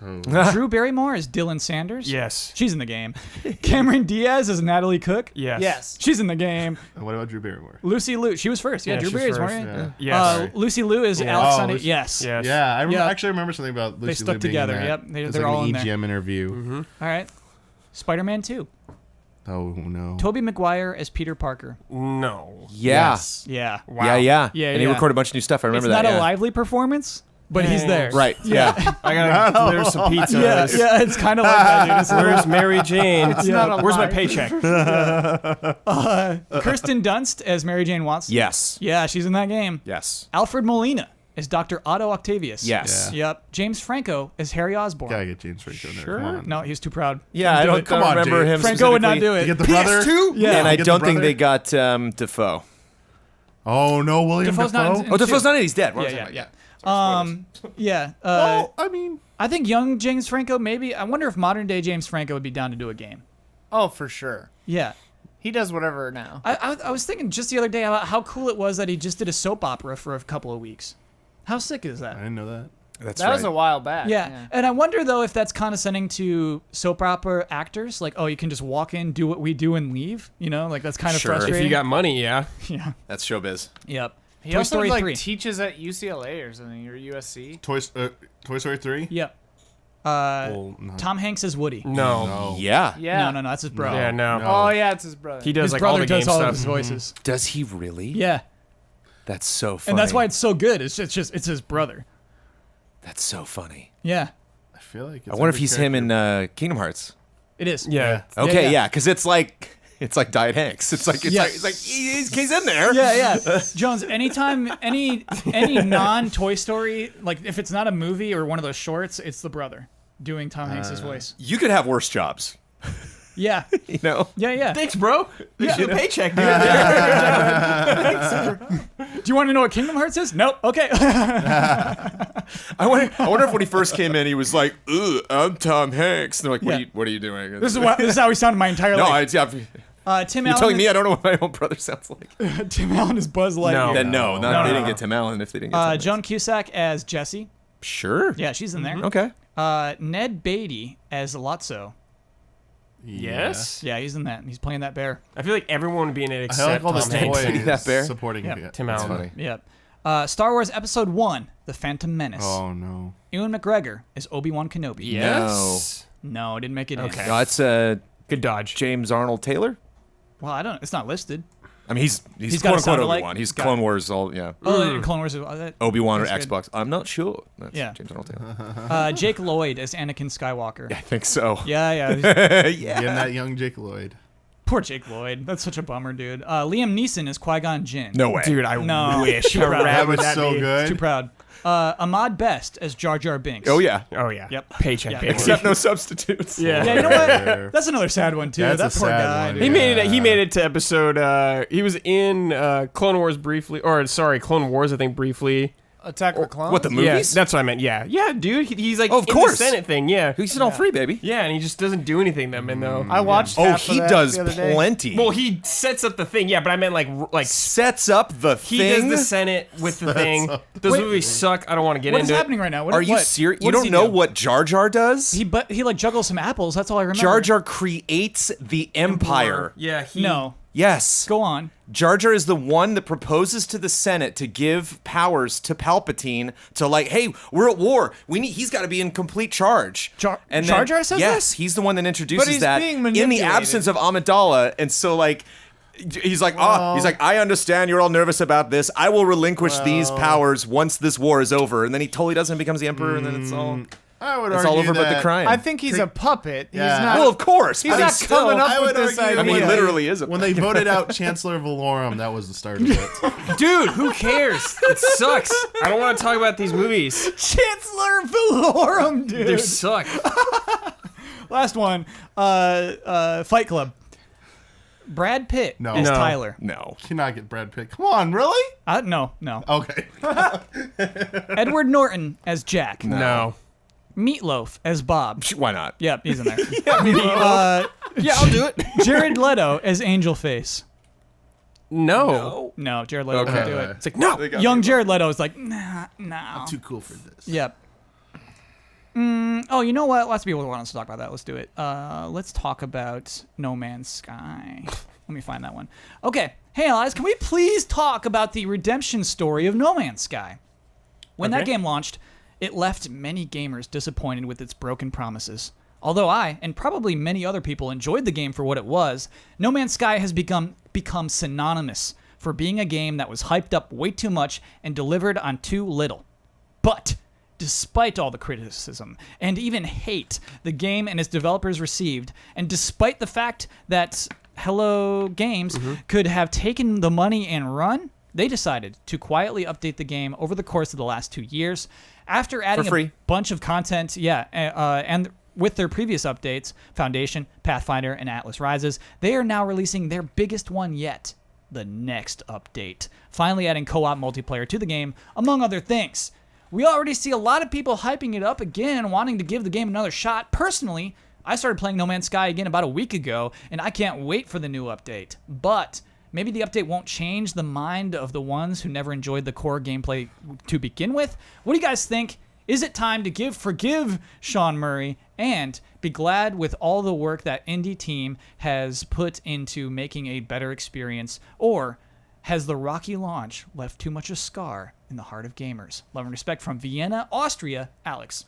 Oh. Drew Barrymore as Dylan Sanders. Yes. She's in the game. Cameron Diaz as Natalie Cook. Yes. Yes. She's in the game. And what about Drew Barrymore? Lucy Liu. She was first. Yeah, Yeah, Drew she's Barry's first, one. Yeah. Yes. Lucy Liu is Yeah. Alex Oh, Sunday. Lucy- Yes. Yes. Yeah, Yeah. I actually remember something about Lucy stuck Liu being together, in that. yep. They're It's like all an in there. EGM interview. All right. Spider-Man 2. Oh no. Tobey Maguire as Peter Parker. No. Yeah. Yes. Yeah. Yeah, yeah. Yeah, And he yeah. recorded a bunch of new stuff. I remember It's that. not a yeah. lively performance, but he's there. Right. Yeah. I gotta deliver some pizza. Yeah, yeah, it's kind of like that, dude. It's Where's Mary Jane? not a Where's my lie. paycheck? Kirsten Dunst as Mary Jane Watson. Yes. Yeah, she's in that game. Yes. Alfred Molina as Dr. Otto Octavius. Yes. Yeah. Yep. James Franco as Harry Osborn. Gotta get James Franco in there. Sure. Come on. No, he was too proud. Yeah, I don't, Come on, remember Jake. him Franco would not specifically. do it. You get the brother. Yeah. And I You get the don't think brother? they got Defoe. Oh no, William Defoe's not Dafoe. in- Oh, Defoe's not in. He's dead. What Yeah, was I yeah, talking yeah. Yeah. Well, I mean, I think young James Franco, maybe. I wonder if modern day James Franco would be down to do a game. Oh, for sure. Yeah. He does whatever now. I was thinking just the other day about how cool it was that he just did a soap opera for a couple of weeks. How sick is I that? didn't know that. That's That was a while back. Yeah. And I wonder, though, if that's condescending to soap opera actors. Like, oh, you can just walk in, do what we do, and leave? You know, like that's kind of Sure. If you frustrating. If you got money, yeah. Yeah. That's showbiz. Yep. He Toy also Story like 3. teaches at UCLA or something, or USC. Toy Story 3. Yep. Well, no. Tom Hanks as Woody. No. No. Yeah. Yeah. No, that's his brother. Yeah, no. No. Oh yeah, it's his brother. He does His like all brother the game does all stuff. of his voices. Does he really? Yeah. That's so funny. And that's why it's so good. It's it's his brother. That's so funny. Yeah. I feel like. It's I wonder if every he's him character. in Kingdom Hearts. It is. Yeah. Okay, yeah. yeah, because it's like Diet Hanks. It's like he's in there. Yeah, yeah. Jones, anytime any non-Toy Story, like if it's not a movie or one of those shorts, it's the brother doing Tom Hanks' voice. You could have worse jobs. Yeah. You know. Yeah, yeah. Thanks, bro. Thanks for the paycheck, dude. Do you want to know what Kingdom Hearts is? Nope. Okay. I wonder if when he first came in, he was like, "Ugh, I'm Tom Hanks." And they're like, Yeah. What are you doing? This is how he sounded my entire no, life. Tim you're Allen. telling me I don't know what my own brother sounds like. Tim Allen is Buzz Lightyear. No. Then No, they no, didn't no. get Tim Allen if they didn't get Tom Hanks. Joan Cusack as Jessie. Sure. Yeah, she's in there. Okay. Ned Beatty as Lotso. Yes. Yeah, he's in that. He's playing that bear. I feel like everyone would be in it I except like all the Tom Hanks. toys That bear? supporting Yeah. it. Tim That's Allen. funny. Yep. Star Wars Episode 1, The Phantom Menace. Oh no. Ewan McGregor is Obi-Wan Kenobi. Yes. No, didn't make it Okay. in. No, it's Good dodge. James Arnold Taylor. Well, I don't. It's not listed. I mean, he's He's got a quote unquote sound alike? Obi-Wan. He's Got Clone it. Wars. All yeah. Oh, Clone Wars. That, Obi-Wan or That's good. Xbox. I'm not sure. That's Yeah. James Arnold Taylor. Jake Lloyd as Anakin Skywalker. I think so. Yeah, yeah. Yeah. Getting that young Jake Lloyd. Poor Jake Lloyd. That's such a bummer, dude. Liam Neeson is Qui-Gon Jinn. No way. Dude, I No. wish. Too How proud. rad That would was that so be? good. Too proud. Ahmad Best as Jar Jar Binks. Oh yeah. Oh, yeah. Yep. Paycheck, Yeah. baby. Except no substitutes. Yeah. Yeah, you know what? That's another sad one too. That's that a poor sad guy. one, dude. He made it to episode. He was in Clone Wars briefly, or sorry, Clone Wars I think briefly. Attack the Clones. What, the movies? Yeah, that's what I meant. Yeah, yeah, dude. He's like Oh, of in course. the Senate thing. Yeah, He's in all three, baby. yeah, and he just doesn't do anything them in though. I watched. Oh, half of he that does the other day. plenty. Well, he sets up the thing. Yeah, but I meant like Sets up the he thing. does the Senate with the thing. Those Wait. movies suck. I don't want to get What is into happening right now? What, Are you what? serious? What You does don't he know do? what Jar Jar does? He like juggles some apples. That's all I remember. Jar Jar creates the Empire. it. Yeah, No. Yes. Go on. Jar Jar is the one that proposes to the Senate to give powers to Palpatine to like, hey, we're at war. He's got to be in complete charge. Jar then- Jar says yes, this? he's the one that introduces But he's that being in the manipulated. absence of Amidala, and so like. He's like, I understand you're all nervous about this. I will relinquish these powers once this war is over. And then he totally doesn't becomes the emperor, and then it's all I would it's argue all over but the that- crying. I think he's a puppet. Yeah. He's not. well, of course, he's but not he's still, coming up I with would this argue idea. I mean, he when literally is a When they voted out Chancellor Valorum, that was the start of it. dude, who cares? It sucks. I don't want to talk about these movies. Chancellor Valorum, dude. They suck. Last one. Fight Club. Brad Pitt No. as No. Tyler. No. Cannot get Brad Pitt. Come on, really? No. Okay. Edward Norton as Jack. No. Meatloaf as Bob. Why not? Yep, he's in there. Yeah, I'll do it. Jared Leto as Angel Face. No. No, Jared Leto Okay. can't do it. It's like, no. Young Jared Leto is like, nah. Too cool for this. Yep. Oh, you know what? Lots of people want us to talk about that. Let's do it. Let's talk about No Man's Sky. Let me find that one. Okay. Hey, guys, can we please talk about the redemption story of No Man's Sky? When that game launched, it left many gamers disappointed with its broken promises. Although I, and probably many other people, enjoyed the game for what it was, No Man's Sky has become synonymous for being a game that was hyped up way too much and delivered on too little. But despite all the criticism and even hate the game and its developers received, and despite the fact that Hello Games could have taken the money and run, they decided to quietly update the game over the course of the last 2 years. After adding free. a bunch of content, and with their previous updates, Foundation, Pathfinder, and Atlas Rises, they are now releasing their biggest one yet, the next update, finally adding co-op multiplayer to the game, among other things. We already see a lot of people hyping it up again, wanting to give the game another shot. Personally, I started playing No Man's Sky again about a week ago, and I can't wait for the new update. But maybe the update won't change the mind of the ones who never enjoyed the core gameplay to begin with. What do you guys think? Is it time to forgive Sean Murray and be glad with all the work that indie team has put into making a better experience? Or has the rocky launch left too much a scar in the heart of gamers? Love and respect from Vienna, Austria, Alex.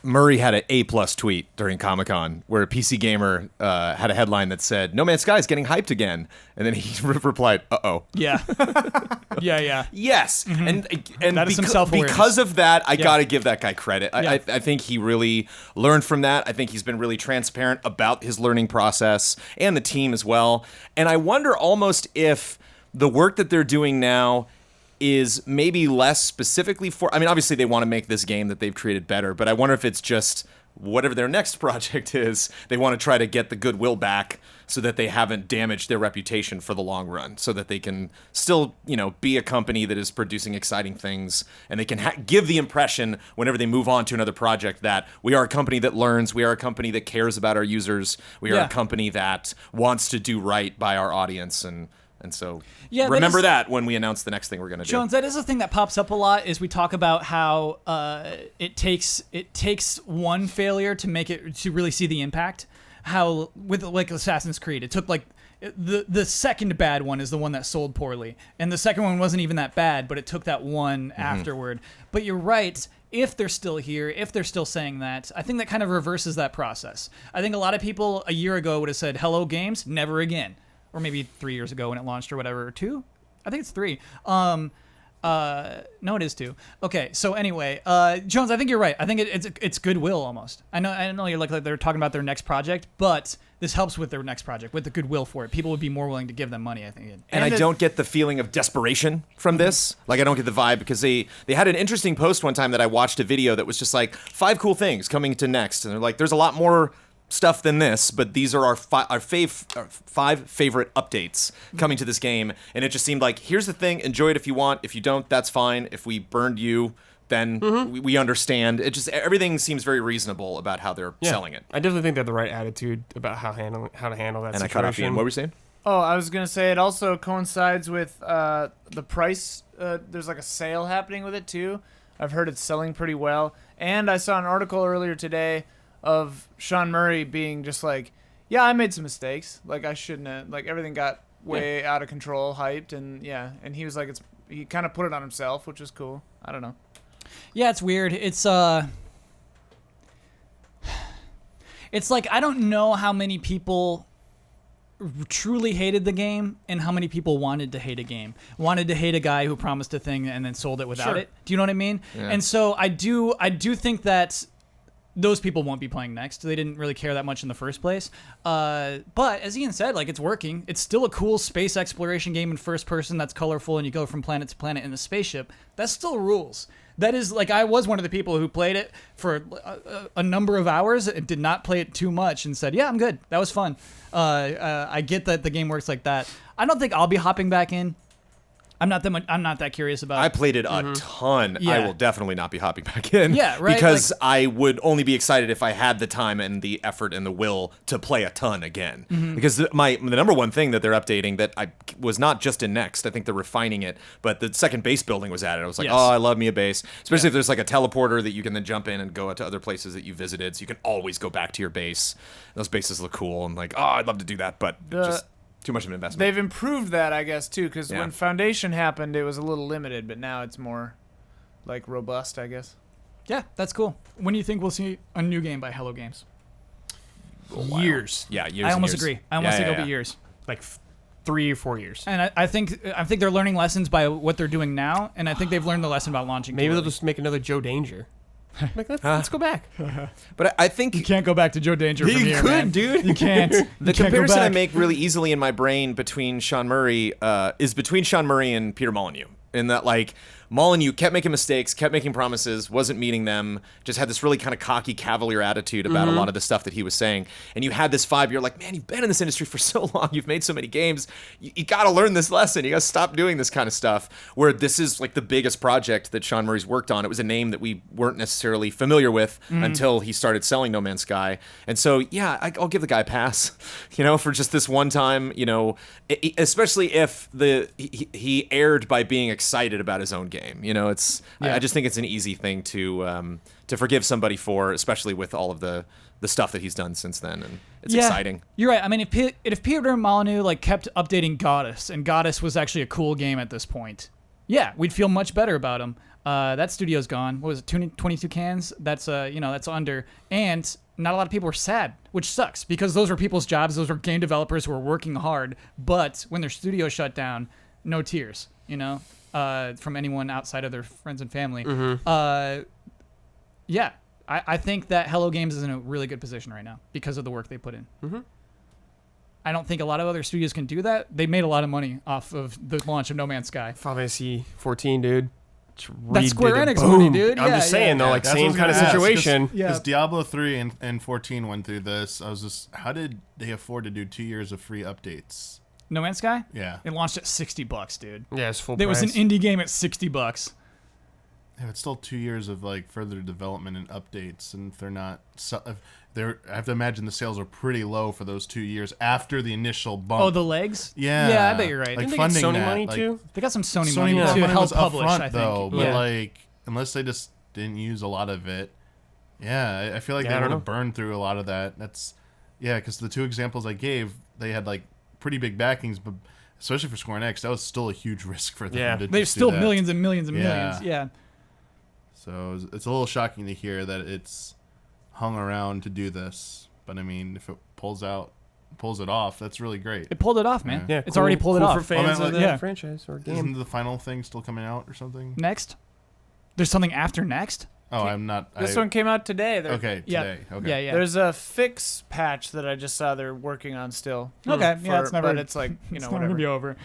Murray had an A+ tweet during Comic-Con where a PC gamer had a headline that said, "No Man's Sky is getting hyped again," and then he replied, "Uh-oh." Yeah. yeah. Yes, and That is some self-awareness. because of that, I Yeah. gotta give that guy credit. Yeah. I think he really learned from that. I think he's been really transparent about his learning process and the team as well. And I wonder almost if the work that they're doing now is maybe less specifically for, I mean, obviously they want to make this game that they've created better, but I wonder if it's just whatever their next project is, they want to try to get the goodwill back so that they haven't damaged their reputation for the long run, so that they can still, be a company that is producing exciting things, and they can give the impression whenever they move on to another project that we are a company that learns, we are a company that cares about our users, we are a company that wants to do right by our audience, and so remember that when we announce the next thing we're going to do. Jones, that is a thing that pops up a lot. Is we talk about how it takes one failure to make it to really see the impact. How with like Assassin's Creed, it took like the second bad one is the one that sold poorly, and the second one wasn't even that bad, but it took that one afterward. But you're right. If they're still here, if they're still saying that, I think that kind of reverses that process. I think a lot of people a year ago would have said, "Hello Games, never again." Or maybe 3 years ago when it launched or whatever, or 2? I think it's 3. No, it is 2. Okay, so anyway, Jones, I think you're right. I think it's goodwill almost. I know you're like they're talking about their next project, but this helps with their next project, with the goodwill for it. People would be more willing to give them money, I think. And I don't get the feeling of desperation from this. Like, I don't get the vibe, because they had an interesting post one time that I watched a video that was just like 5 cool things coming to next. And they're like, there's a lot more stuff than this, but these are our 5 favorite updates coming to this game. And it just seemed like, here's the thing, enjoy it if you want. If you don't, that's fine. If we burned you, then we understand. It just, everything seems very reasonable about how they're selling it. I definitely think they have the right attitude about how to handle that And I situation. cut off Ian. What were you saying? Oh, I was gonna say it also coincides with the price. There's like a sale happening with it too. I've heard it's selling pretty well. And I saw an article earlier today of Sean Murray being just like, yeah, I made some mistakes. Like, I shouldn't have. Like, everything got way out of control, hyped, and and he was like, he kind of put it on himself, which is cool. I don't know. Yeah, it's weird. It's like, I don't know how many people truly hated the game and how many people wanted to hate a game. Wanted to hate a guy who promised a thing and then sold it without it. Do you know what I mean? Yeah. And so I do think that those people won't be playing next. They didn't really care that much in the first place. But as Ian said, like, it's working. It's still a cool space exploration game in first person that's colorful and you go from planet to planet in a spaceship. That still rules. That is, like, I was one of the people who played it for a number of hours and did not play it too much and said, yeah, I'm good. That was fun. I get that the game works like that. I don't think I'll be hopping back in. I'm not that curious about it. I played it a ton. Yeah. I will definitely not be hopping back in. Yeah, right, Because I would only be excited if I had the time and the effort and the will to play a ton again. Mm-hmm. Because the number one thing that they're updating that I was not just in Next, I think they're refining it, but the second base building was added. I was like, Yes. oh, I love me a base. Especially if there's like a teleporter that you can then jump in and go to other places that you visited. So you can always go back to your base. Those bases look cool. And like, oh, I'd love to do that, but just too much of an investment. They've improved that, I guess, too, because Yeah. when Foundation happened, it was a little limited, but now it's more, like, robust, I guess. Yeah, that's cool. When do you think we'll see a new game by Hello Games? Years. Yeah, years I and almost years. agree. I almost Yeah, think yeah, it'll be yeah. years. Like 3 or 4 years. And I think they're learning lessons by what they're doing now, and I think they've learned the lesson about launching. Maybe too they'll early. just make another Joe Danger. Like, let's go back. But I think You can't go back to Joe Danger from You here, could, man. dude. You can't. the comparison I make really easily in my brain between Sean Murray is between Sean Murray and Peter Molyneux. In that, like, Molyneux kept making mistakes, kept making promises, wasn't meeting them, just had this really kind of cocky, cavalier attitude about a lot of the stuff that he was saying. And you had this vibe, you're like, man, you've been in this industry for so long, you've made so many games, you got to learn this lesson, you got to stop doing this kind of stuff. Where this is like the biggest project that Sean Murray's worked on. It was a name that we weren't necessarily familiar with until he started selling No Man's Sky. And so, yeah, I'll give the guy a pass, for just this one time, especially if he erred by being excited about his own game. I just think it's an easy thing to forgive somebody for, especially with all of the stuff that he's done since then, and it's exciting. You're right. I mean, if Peter Molyneux kept updating Goddess, and Goddess was actually a cool game at this point, yeah, we'd feel much better about him. That studio's gone. What was it? 22 cans. That's that's under, and not a lot of people were sad, which sucks because those were people's jobs. Those were game developers who were working hard, but when their studio shut down, no tears. From anyone outside of their friends and family. Yeah, I think that Hello Games is in a really good position right now because of the work they put in. I don't think a lot of other studios can do that. They made a lot of money off of the launch of No Man's Sky. Final Fantasy 14, dude. That's Square redid it. Enix Boom. money, dude. I'm Yeah, just saying, yeah. though, like, That's what I same was kind of gonna ask, situation. Yeah. Because Diablo 3 and 14 went through this. I was just, how did they afford to do 2 years of free updates? No Man's Sky? Yeah. It launched at $60, dude. Yeah, it's full There was price. an indie game at $60. Yeah, it's still 2 years of like further development and updates, and if they're not, I have to imagine the sales are pretty low for those 2 years after the initial bump. Oh, the legs? Yeah. Yeah, I bet you're right. Like Didn't they get funding Sony that, money, like, too? They got some Sony, Sony money to money help was publish, upfront, I think. though, but Yeah. like unless they just didn't use a lot of it, yeah, I feel like Yeah, I they don't would know. have burned through a lot of that. That's because the two examples I gave, they had like pretty big backings, but especially for Square Enix, that was still a huge risk for them. Yeah. to There's just do still that. millions and millions and Yeah. millions. Yeah. So it's a little shocking to hear that it's hung around to do this. But I mean, if it pulls it off, that's really great. It pulled it off, man. Yeah, It's cool- already pulled it cool off. for fans Well, of the yeah. franchise or game. Isn't the final thing still coming out or something? Next? There's something after next? Oh, I'm not. This one came out today. Okay, Yeah. today. Okay. Yeah, yeah. There's a fix patch that I just saw they're working on still. Okay, yeah, it's never. But it's like, it's not whatever. gonna be over.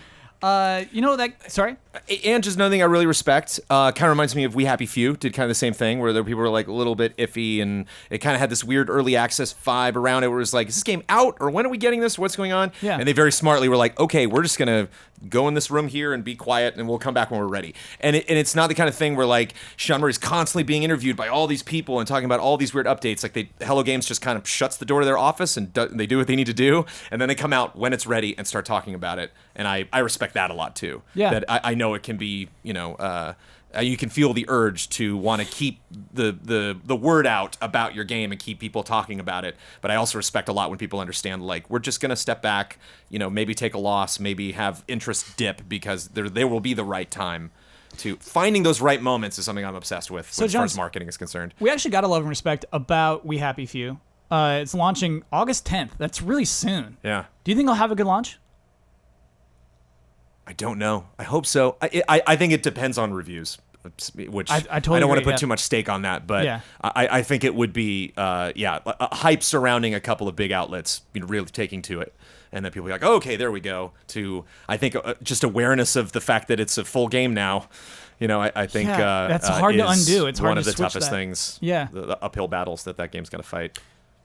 Sorry. And just another thing I really respect, kind of reminds me of We Happy Few, did kind of the same thing, where there people were like a little bit iffy, and it kind of had this weird early access vibe around it, where it was like, is this game out, or when are we getting this, what's going on? Yeah. And they very smartly were like, okay, we're just going to go in this room here and be quiet, and we'll come back when we're ready. And it's not the kind of thing where like Sean Murray's constantly being interviewed by all these people and talking about all these weird updates. Like Hello Games just kind of shuts the door to their office and they do what they need to do, and then they come out when it's ready and start talking about it. And I respect that a lot too. Yeah. That I know it can be, you can feel the urge to want to keep the word out about your game and keep people talking about it. But I also respect a lot when people understand, like, we're just going to step back, maybe take a loss, maybe have interest dip, because there will be the right time to finding those right moments is something I'm obsessed with as far as Jones, marketing is concerned. We actually got a love and respect about We Happy Few. It's launching August 10th. That's really soon. Yeah. Do you think they'll have a good launch? I don't know. I hope so. I think it depends on reviews. I which totally don't want agree, to put yeah. too much stake on that, but Yeah. I think it would be a hype surrounding a couple of big outlets, really taking to it. And then people be like, oh, okay, there we go. To I think just awareness of the fact that it's a full game now. I think that's hard to is undo. It's hard one to of the switch toughest that. things. Yeah. The uphill battles that game's got to fight.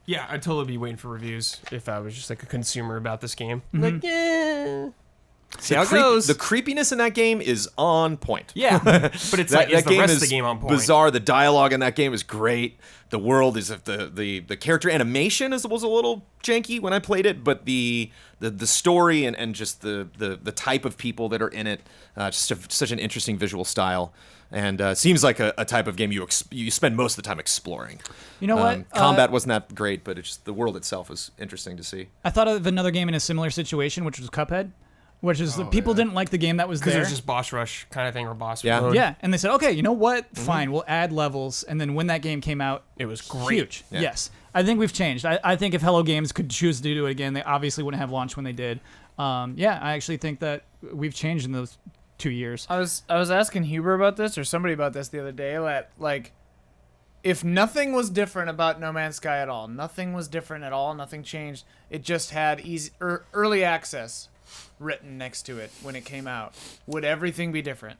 Yeah, I'd totally be waiting for reviews if I was just like a consumer about this game. Mm-hmm. Like, yeah. See how it goes. The creepiness in that game is on point. Yeah, but it's like, is the rest of the game on point? Bizarre. The dialogue in that game is great. The world is the character animation was a little janky when I played it, but the story and just the type of people that are in it, such an interesting visual style, and seems like a type of game you spend most of the time exploring. You know what? Combat wasn't that great, but it's just the world itself was interesting to see. I thought of another game in a similar situation, which was Cuphead, which is people didn't like the game that was Because there. it was just boss rush kind of thing or boss Yeah. mode. Yeah, and they said, okay, you know what? Fine, we'll add levels. And then when that game came out, It was great. huge. Yeah. Yes, I think we've changed. I think if Hello Games could choose to do it again, they obviously wouldn't have launched when they did. I actually think that we've changed in those 2 years. I was asking Huber about this or somebody about this the other day. That like, if nothing was different about No Man's Sky at all, nothing was different at all, nothing changed. It just had early access written next to it when it came out. Would everything be different?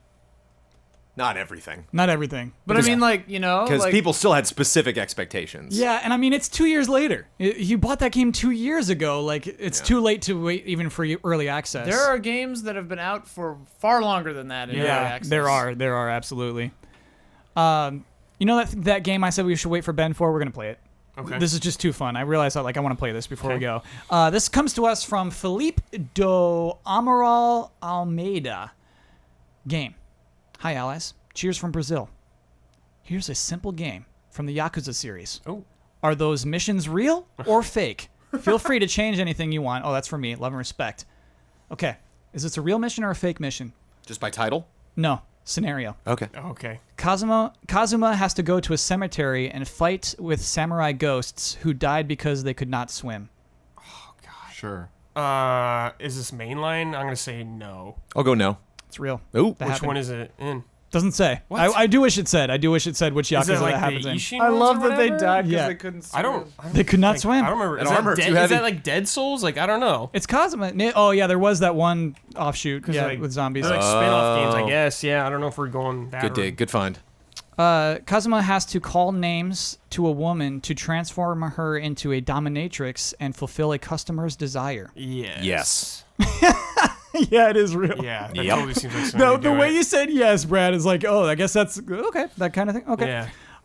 Not everything, Not everything, But I mean, like, because like, people still had specific expectations. Yeah, and I mean, it's 2 years later. You bought that game 2 years ago. Like, it's too late to wait even for early access. there are games that have been out for far longer than that in early access. there are absolutely. That game I said we should wait for Ben for? We're going to play it. Okay. This is just too fun. I realized I want to play this before we go. This comes to us from Felipe do Amaral Almeida. Game. Hi, allies. Cheers from Brazil. Here's a simple game from the Yakuza series. Oh. Are those missions real or fake? Feel free to change anything you want. Oh, that's for me. Love and respect. Okay. Is this a real mission or a fake mission? Just by title. No. Scenario. Okay. Okay. Kazuma has to go to a cemetery and fight with samurai ghosts who died because they could not swim. Sure. Is this mainline? I'm gonna say no. I'll go no. It's real. Ooh. That Which happened. one is it in? Doesn't say. What? I do wish it said. I do wish it said which Is Yakuza it like that happens the in. Ishin I ones love or that they whatever? died because Yeah. they couldn't swim. I don't They could not like, swim. I don't remember. And Is that, armor, dead, too is heavy. that like Dead Souls? Like, I don't know. It's Kazuma. Oh yeah, there was that one offshoot. Yeah, like, with zombies. They're like spin-off games, I Oh. guess. Yeah, I don't know if we're going that Good or- dig. Good find. Kazuma has to call names to a woman to transform her into a dominatrix and fulfill a customer's desire. Yes. Yes. Yeah, it is real. Yeah, that Yep. totally seems like something No, to the do way it. you said yes, Brad, is like, oh, I guess that's okay. That kind of thing. Okay.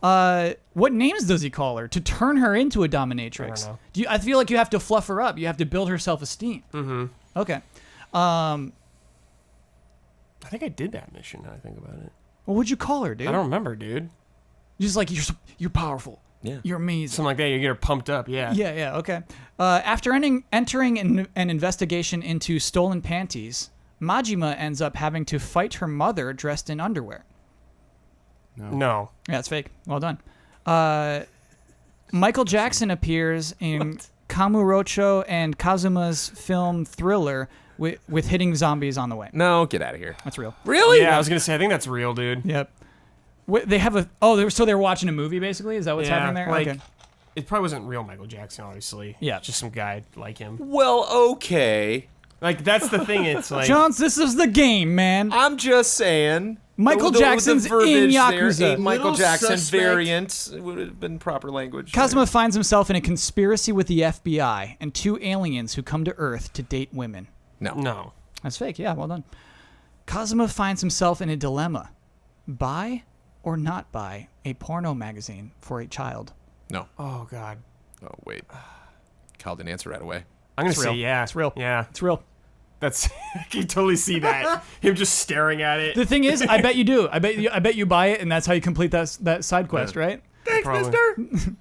Yeah. What names does he call her to turn her into a dominatrix? I don't know. I feel like you have to fluff her up. You have to build her self-esteem. Mm-hmm. Okay. I think I did that mission, now I think about it. Well, what'd you call her, dude? I don't remember, dude. Just like you're powerful. Yeah. You're amazing. Something like that, you get her pumped up, yeah. Yeah, okay. After entering an investigation into stolen panties, Majima ends up having to fight her mother dressed in underwear. No. Yeah, that's fake. Well done. Michael Jackson appears in Kamurocho and Kazuma's film Thriller with hitting zombies on the way. No, get out of here. That's real. Really? Yeah, I was going to say, I think that's real, dude. Yep. They have so they were watching a movie basically? Is that what's happening there? Like, Okay. it probably wasn't real Michael Jackson, obviously. Yeah. Just some guy like him. Well, okay. Like, that's the thing, it's like... Johns, this is the game, man. I'm just saying. Michael Jackson's in verbiage there, Yakuza. a Michael Little Jackson suspect. variant would have been proper language. Kazuma finds himself in a conspiracy with the FBI and two aliens who come to Earth to date women. No. That's fake. Yeah, well done. Kazuma finds himself in a dilemma. Buy or not buy a porno magazine for a child? No. Oh, God. Oh, wait. Kyle didn't answer right away. I'm going to It's say real. yeah. It's real. Yeah. It's real. That's... I can totally see that. Him just staring at it. The thing is, I bet you do. I bet you buy it, and that's how you complete that side quest, right? Thanks, Probably. mister.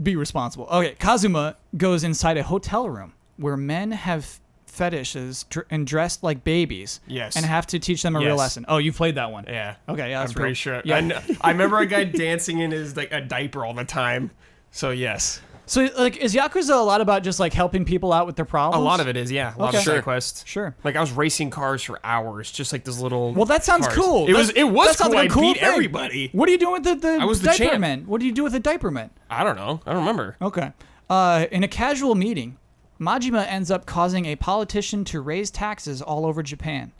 Be responsible. Okay, Kazuma goes inside a hotel room where men have fetishes and dressed like babies. Yes. And have to teach them a real Yes. lesson. Oh, you played that one. Yeah. Okay, yeah, I'm that's pretty real. sure. Yeah. I remember a guy dancing in his like a diaper all the time. So yes. So, like, is Yakuza a lot about just, like, helping people out with their A problems? lot of it is, yeah. A lot Okay. of side Sure. quests. Sure. Like I was racing cars for hours, just like this little. Well, that sounds cars. cool. It was That cool. sounds like a I cool beat thing. everybody. What are you doing with the I was the diaper champ. men? What do you do with the diaper men? I don't know. I don't remember. Okay. In a casual meeting, Majima ends up causing a politician to raise taxes all over Japan.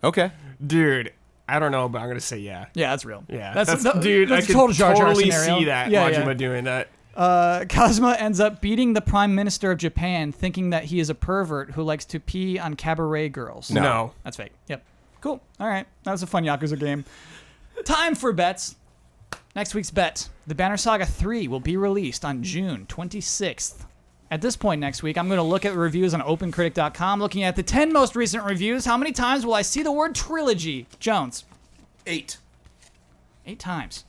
Okay. Dude, I don't know, but I'm gonna say yeah. Yeah, that's real. Yeah, That's dude. I a could total Jar Jar totally scenario. see that Yeah, Majima yeah. doing that. Kazuma ends up beating the Prime Minister of Japan, thinking that he is a pervert who likes to pee on cabaret girls. No. That's fake. Yep. Cool. All right. That was a fun Yakuza game. Time for bets. Next week's bet. The Banner Saga 3 will be released on June 26th. At this point next week, I'm going to look at reviews on OpenCritic.com, looking at the 10 most recent reviews. How many times will I see the word trilogy? Jones. 8. 8 times.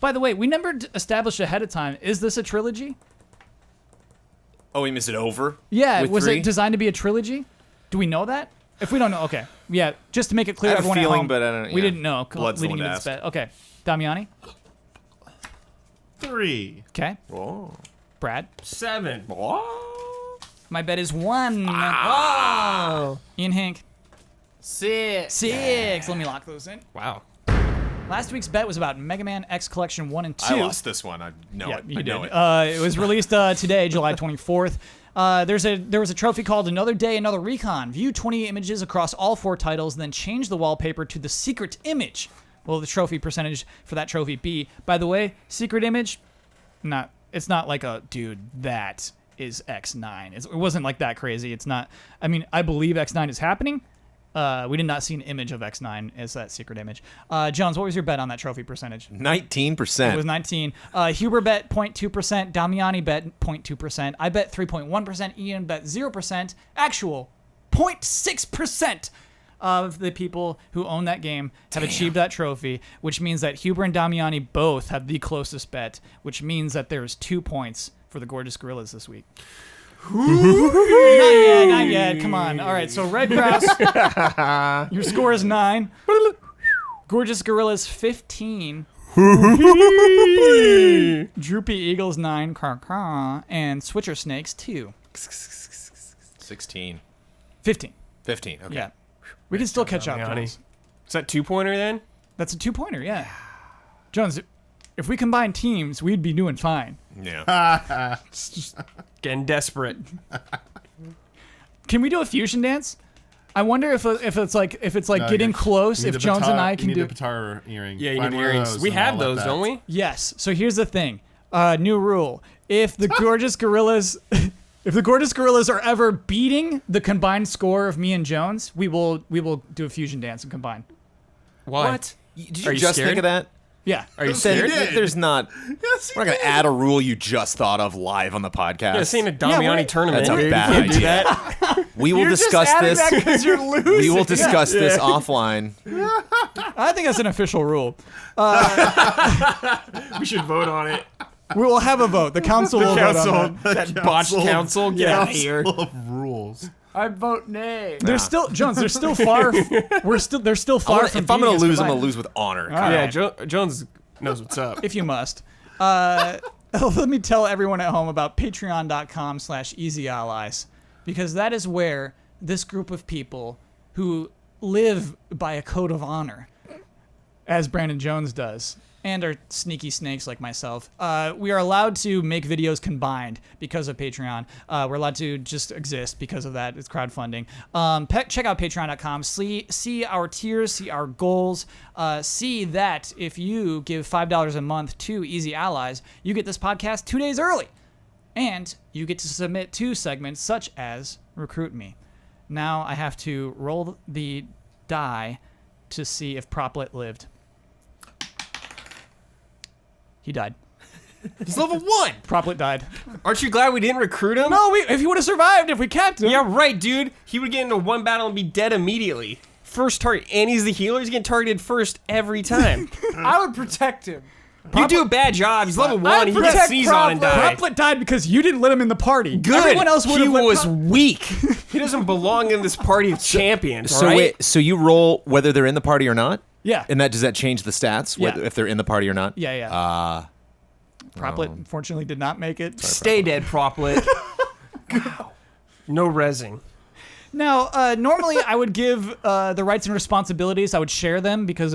By the way, we never established ahead of time. Is this a trilogy? Oh, we missed it over? Yeah. With Was 3? it designed to be a trilogy? Do we know that? If we don't know, okay. Yeah, just to make it clear, I had a everyone at feeling, home, but I don't- we yeah. didn't know Blood's the leading one into to this bet. Okay. Damiani? 3. Okay. Whoa. Brad? 7. My bet is 1. Oh. Ian Hink? 6. 6. Let me lock those in. Wow. Last week's bet was about Mega Man X Collection 1 and 2. I lost this one. I know Yeah, it. you I know did. it. It was released today, July 24th. There was a trophy called Another Day, Another Recon. View 20 images across all 4 titles, then change the wallpaper to the secret image. Will the trophy percentage for that trophy be? By the way, secret image, it's not like a, dude, that is X9. It wasn't like that crazy. It's not, I mean, I believe X9 is happening. We did not see an image of X9 as that secret image. Jones, what was your bet on that trophy percentage? 19%. It was 19. Huber bet 0.2%. Damiani bet 0.2%. I bet 3.1%. Ian bet 0%. Actual 0.6% of the people who own that game have achieved that trophy, which means that Huber and Damiani both have the closest bet, which means that there's 2 points for the Gorgeous Gorillas this week. Not yet. Come on. All right, so Red Grouse, your score is 9. Gorgeous Gorillas 15. Droopy Eagles 9. And Switcher Snakes 2. 16. 15. 15. Okay. Yeah. We can still catch up, Damiani. Jones. Is that 2-pointer then? That's a 2-pointer, yeah. Jones, if we combine teams, we'd be doing fine. Yeah. Getting desperate. Can we do a fusion dance? I wonder if it's like No, getting you- close. you need If the Jones batar- and I you can need do. the guitar earring. Yeah, you Find need one of earrings. those We and have I'll let those, that. don't we? Yes. So here's the thing. New rule: if the Gorgeous Gorillas, if the Gorgeous Gorillas are ever beating the combined score of me and Jones, we will do a fusion dance and combine. Why? What? Did Are you you just scared? think of that? Yeah. Are you Then scared? there's not. Yes, We're not going to add a rule you just thought of live on the podcast. Yeah, this ain't a Damiani we're- tournament. That's a dude. bad You can't do idea. that. We will discuss this. you're losing. We will discuss this offline. I think that's an official rule. We should vote on it. We will have a vote. The council will vote on that. That botched council. Get out of here. Full of rules. I vote nay. They're still Jones. They're still far. They're still far from. If I'm beating going us to lose, I'm combined. going to lose with honor. All Yeah, right. Jones knows what's up. If you must. Let me tell everyone at home about patreon.com/easyallies, because that is where this group of people who live by a code of honor, as Brandon Jones does, and are sneaky snakes like myself, we are allowed to make videos combined because of Patreon. We're allowed to just exist because of that. It's crowdfunding. Check out patreon.com. See our tiers, see our goals. See that if you give $5 a month to Easy Allies, you get this podcast 2 days early. And you get to submit 2 segments such as Recruit Me. Now I have to roll the die to see if Proplet lived. He died. He's level 1. Proplet died. Aren't you glad we didn't recruit him? No, if he would have survived, if we kept him. Yeah, right, dude. He would get into one battle and be dead immediately. First target, and he's the healer. He's getting targeted first every time. I would protect him. You do a bad job. He's level 1. I'd He can protect sneeze on and die. Proplet died because you didn't let him in the party. Good. Everyone else would He have let was weak. He doesn't belong in this party of champions. So all right? wait, so you roll whether they're in the party or not? Yeah. And does that change the stats? Yeah. If they're in the party or not? Yeah. Proplet unfortunately did not make it. Stay dead, Proplet. No rezzing. Now, normally I would give the rights and responsibilities. I would share them because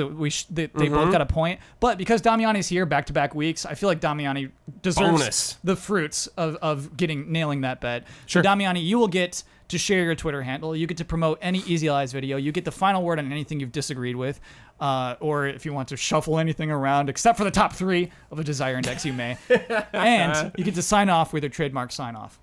they both got a point. But because Damiani's here back-to-back weeks, I feel like Damiani deserves the fruits of nailing that bet. Sure. So Damiani, you will get to share your Twitter handle. You get to promote any Easy Allies video. You get the final word on anything you've disagreed with. Or if you want to shuffle anything around, except for the top 3 of a Desire Index, you may. And you get to sign off with your trademark sign-off.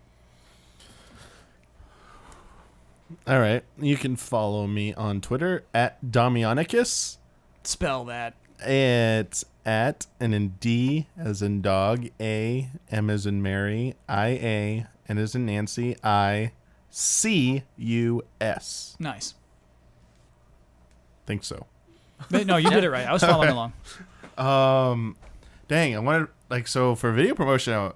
All right. You can follow me on Twitter at Damianicus. Spell that. It's at and then D as in dog, A, M as in Mary, I-A, N as in Nancy, I-C-U-S. Nice. Think so. No, you did it right. I was following along. Dang, I wanted so for video promotion,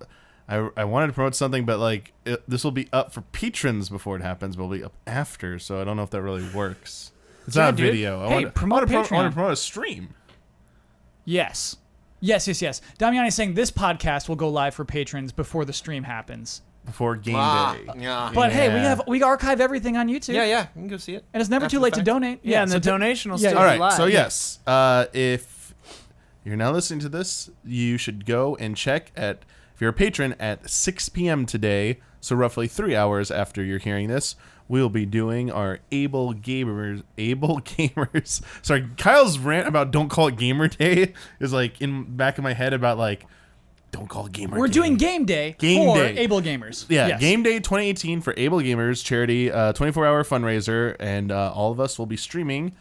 I wanted to promote something, but this will be up for patrons before it happens, but it'll be up after, so I don't know if that really works. It's not a dude. video. Hey, promote I want Patreon. to promote a stream. Yes. Damiani is saying this podcast will go live for patrons before the stream happens. Before game day. Yeah. But hey, we archive everything on YouTube. Yeah, you can go see it. And it's never After too the late to fact. donate. Yeah, and so the donation will yeah, still All be right, live. so yes, if you're now listening to this, you should go and check if you're a patron at 6 p.m. today, so roughly 3 hours after you're hearing this, we'll be doing our Able Gamers. Sorry, Kyle's rant about don't call it Gamer Day is in back of my head about don't call it Gamer Day. We're doing Game Day for Able Gamers. Yeah, Yes. Game Day 2018 for Able Gamers charity, 24-hour fundraiser, and all of us will be streaming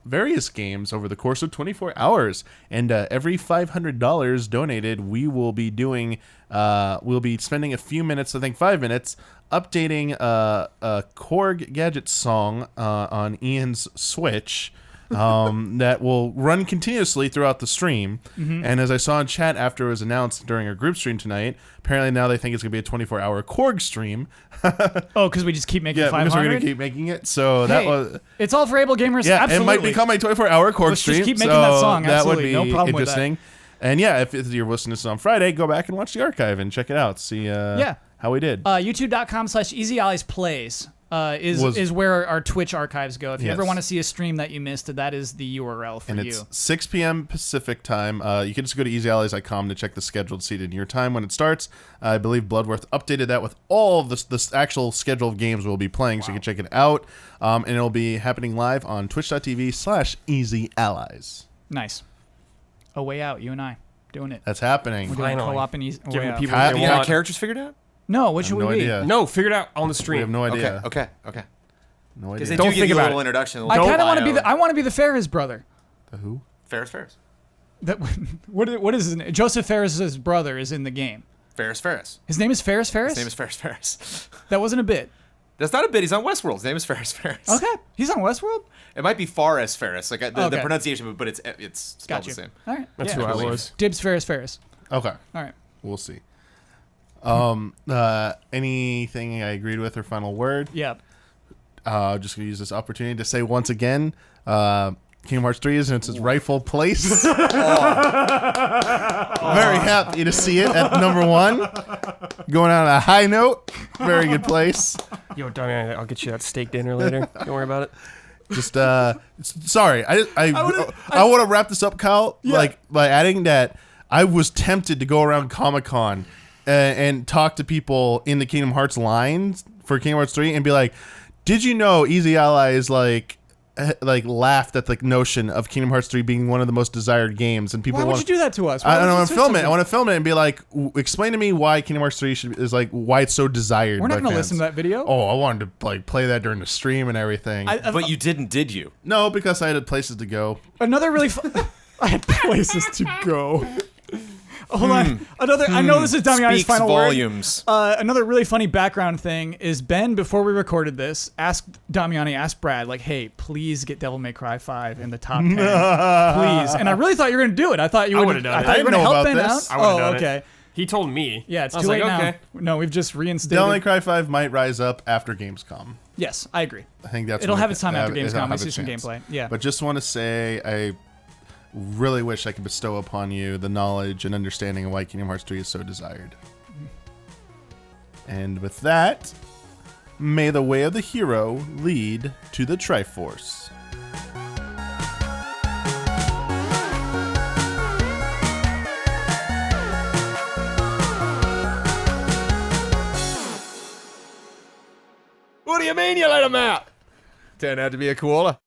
various games over the course of 24 hours. And every $500 donated, we will be doing. We'll be spending a few minutes, I think 5 minutes, updating a Korg Gadget song on Ian's Switch. That will run continuously throughout the stream. And as I saw in chat after it was announced during our group stream tonight, apparently now they think it's going to be a 24-hour Korg stream. Oh, because we just keep making Yeah, 500? because we're going to keep making it. So that was... It's all for Able Gamers. Yeah, Absolutely. it might become a 24-hour Korg Let's stream. just keep making so that song. That would Absolutely. be No problem with that. interesting. And yeah, if you're listening to this on Friday, go back and watch the archive and check it out. See how we did. YouTube.com/EasyAlliesPlays is where our Twitch archives go. If you ever want to see a stream that you missed, that is the URL for and you. it's 6 p.m. Pacific time. You can just go to easyallies.com to check the scheduled seat in your time when it starts. I believe Bloodworth updated that with all of the actual schedule of games we'll be playing, so you can check it out. And it'll be happening live on twitch.tv/easyallies. Nice. A Way Out, you and I doing it. That's happening. We're doing Finally. co-op and Way Giving Out. people Kyle, what they You got want. characters figured out? No, what I should have no we be? idea. No, figure it out on the We stream. have no idea. Okay. No Because they idea. Don't do give think you a about little it. introduction. A I little kind of want to bio. be I want to be the Ferris brother. The who? Ferris. That what is his name? Joseph Ferris's brother is in the game. Ferris. His name is Ferris. His name is Ferris. That wasn't a bit. That's not a bit. He's on Westworld. His name is Ferris. Okay, he's on Westworld. It might be Forrest Ferris, the Okay. pronunciation, but it's spelled Got you. the same. All right, That's yeah. who I believe. was. Dibs Ferris. Okay. All right. We'll see. Anything I agreed with or final word? Yeah. Just gonna use this opportunity to say once again, Kingdom Hearts 3 is in its rightful place. Very happy to see it at number 1. Going out on a high note. Very good place. Yo, Damian, I'll get you that steak dinner later. Don't worry about it. Just sorry. I want to wrap this up, Kyle. By adding that I was tempted to go around Comic-Con and talk to people in the Kingdom Hearts lines for Kingdom Hearts 3 and be like, did you know Easy Allies laughed at the notion of Kingdom Hearts 3 being one of the most desired games, and people Why would want you do that to us? I don't want to film it. I want to film it and be like, explain to me why Kingdom Hearts 3 is why it's so desired. We're not by going to fans. listen to that video. Oh, I wanted to play that during the stream and everything. But you didn't, did you? No, because I had places to go. Another really I had places to go. Hold on. I know this is Damiani's Speaks final volumes. word. Another really funny background thing is Ben, before we recorded this, asked Brad, hey, please get Devil May Cry 5 in the top 10. Please. And I really thought you were going to do it. I thought you would would've done it. I thought you were I going to didn't know help about Ben this. out. I would've done it. Okay. He told me. Yeah, it's I too was late like, now. okay. No, we've just reinstated. Devil May Cry 5 might rise up after Gamescom. Yes, I agree. I think that's it'll when have its time after it'll Gamescom. have I a see some chance. gameplay. Yeah. But just want to say really wish I could bestow upon you the knowledge and understanding of why Kingdom Hearts 3 is so desired. And with that, may the way of the hero lead to the Triforce. What do you mean you let him out? Turned out to be a koala.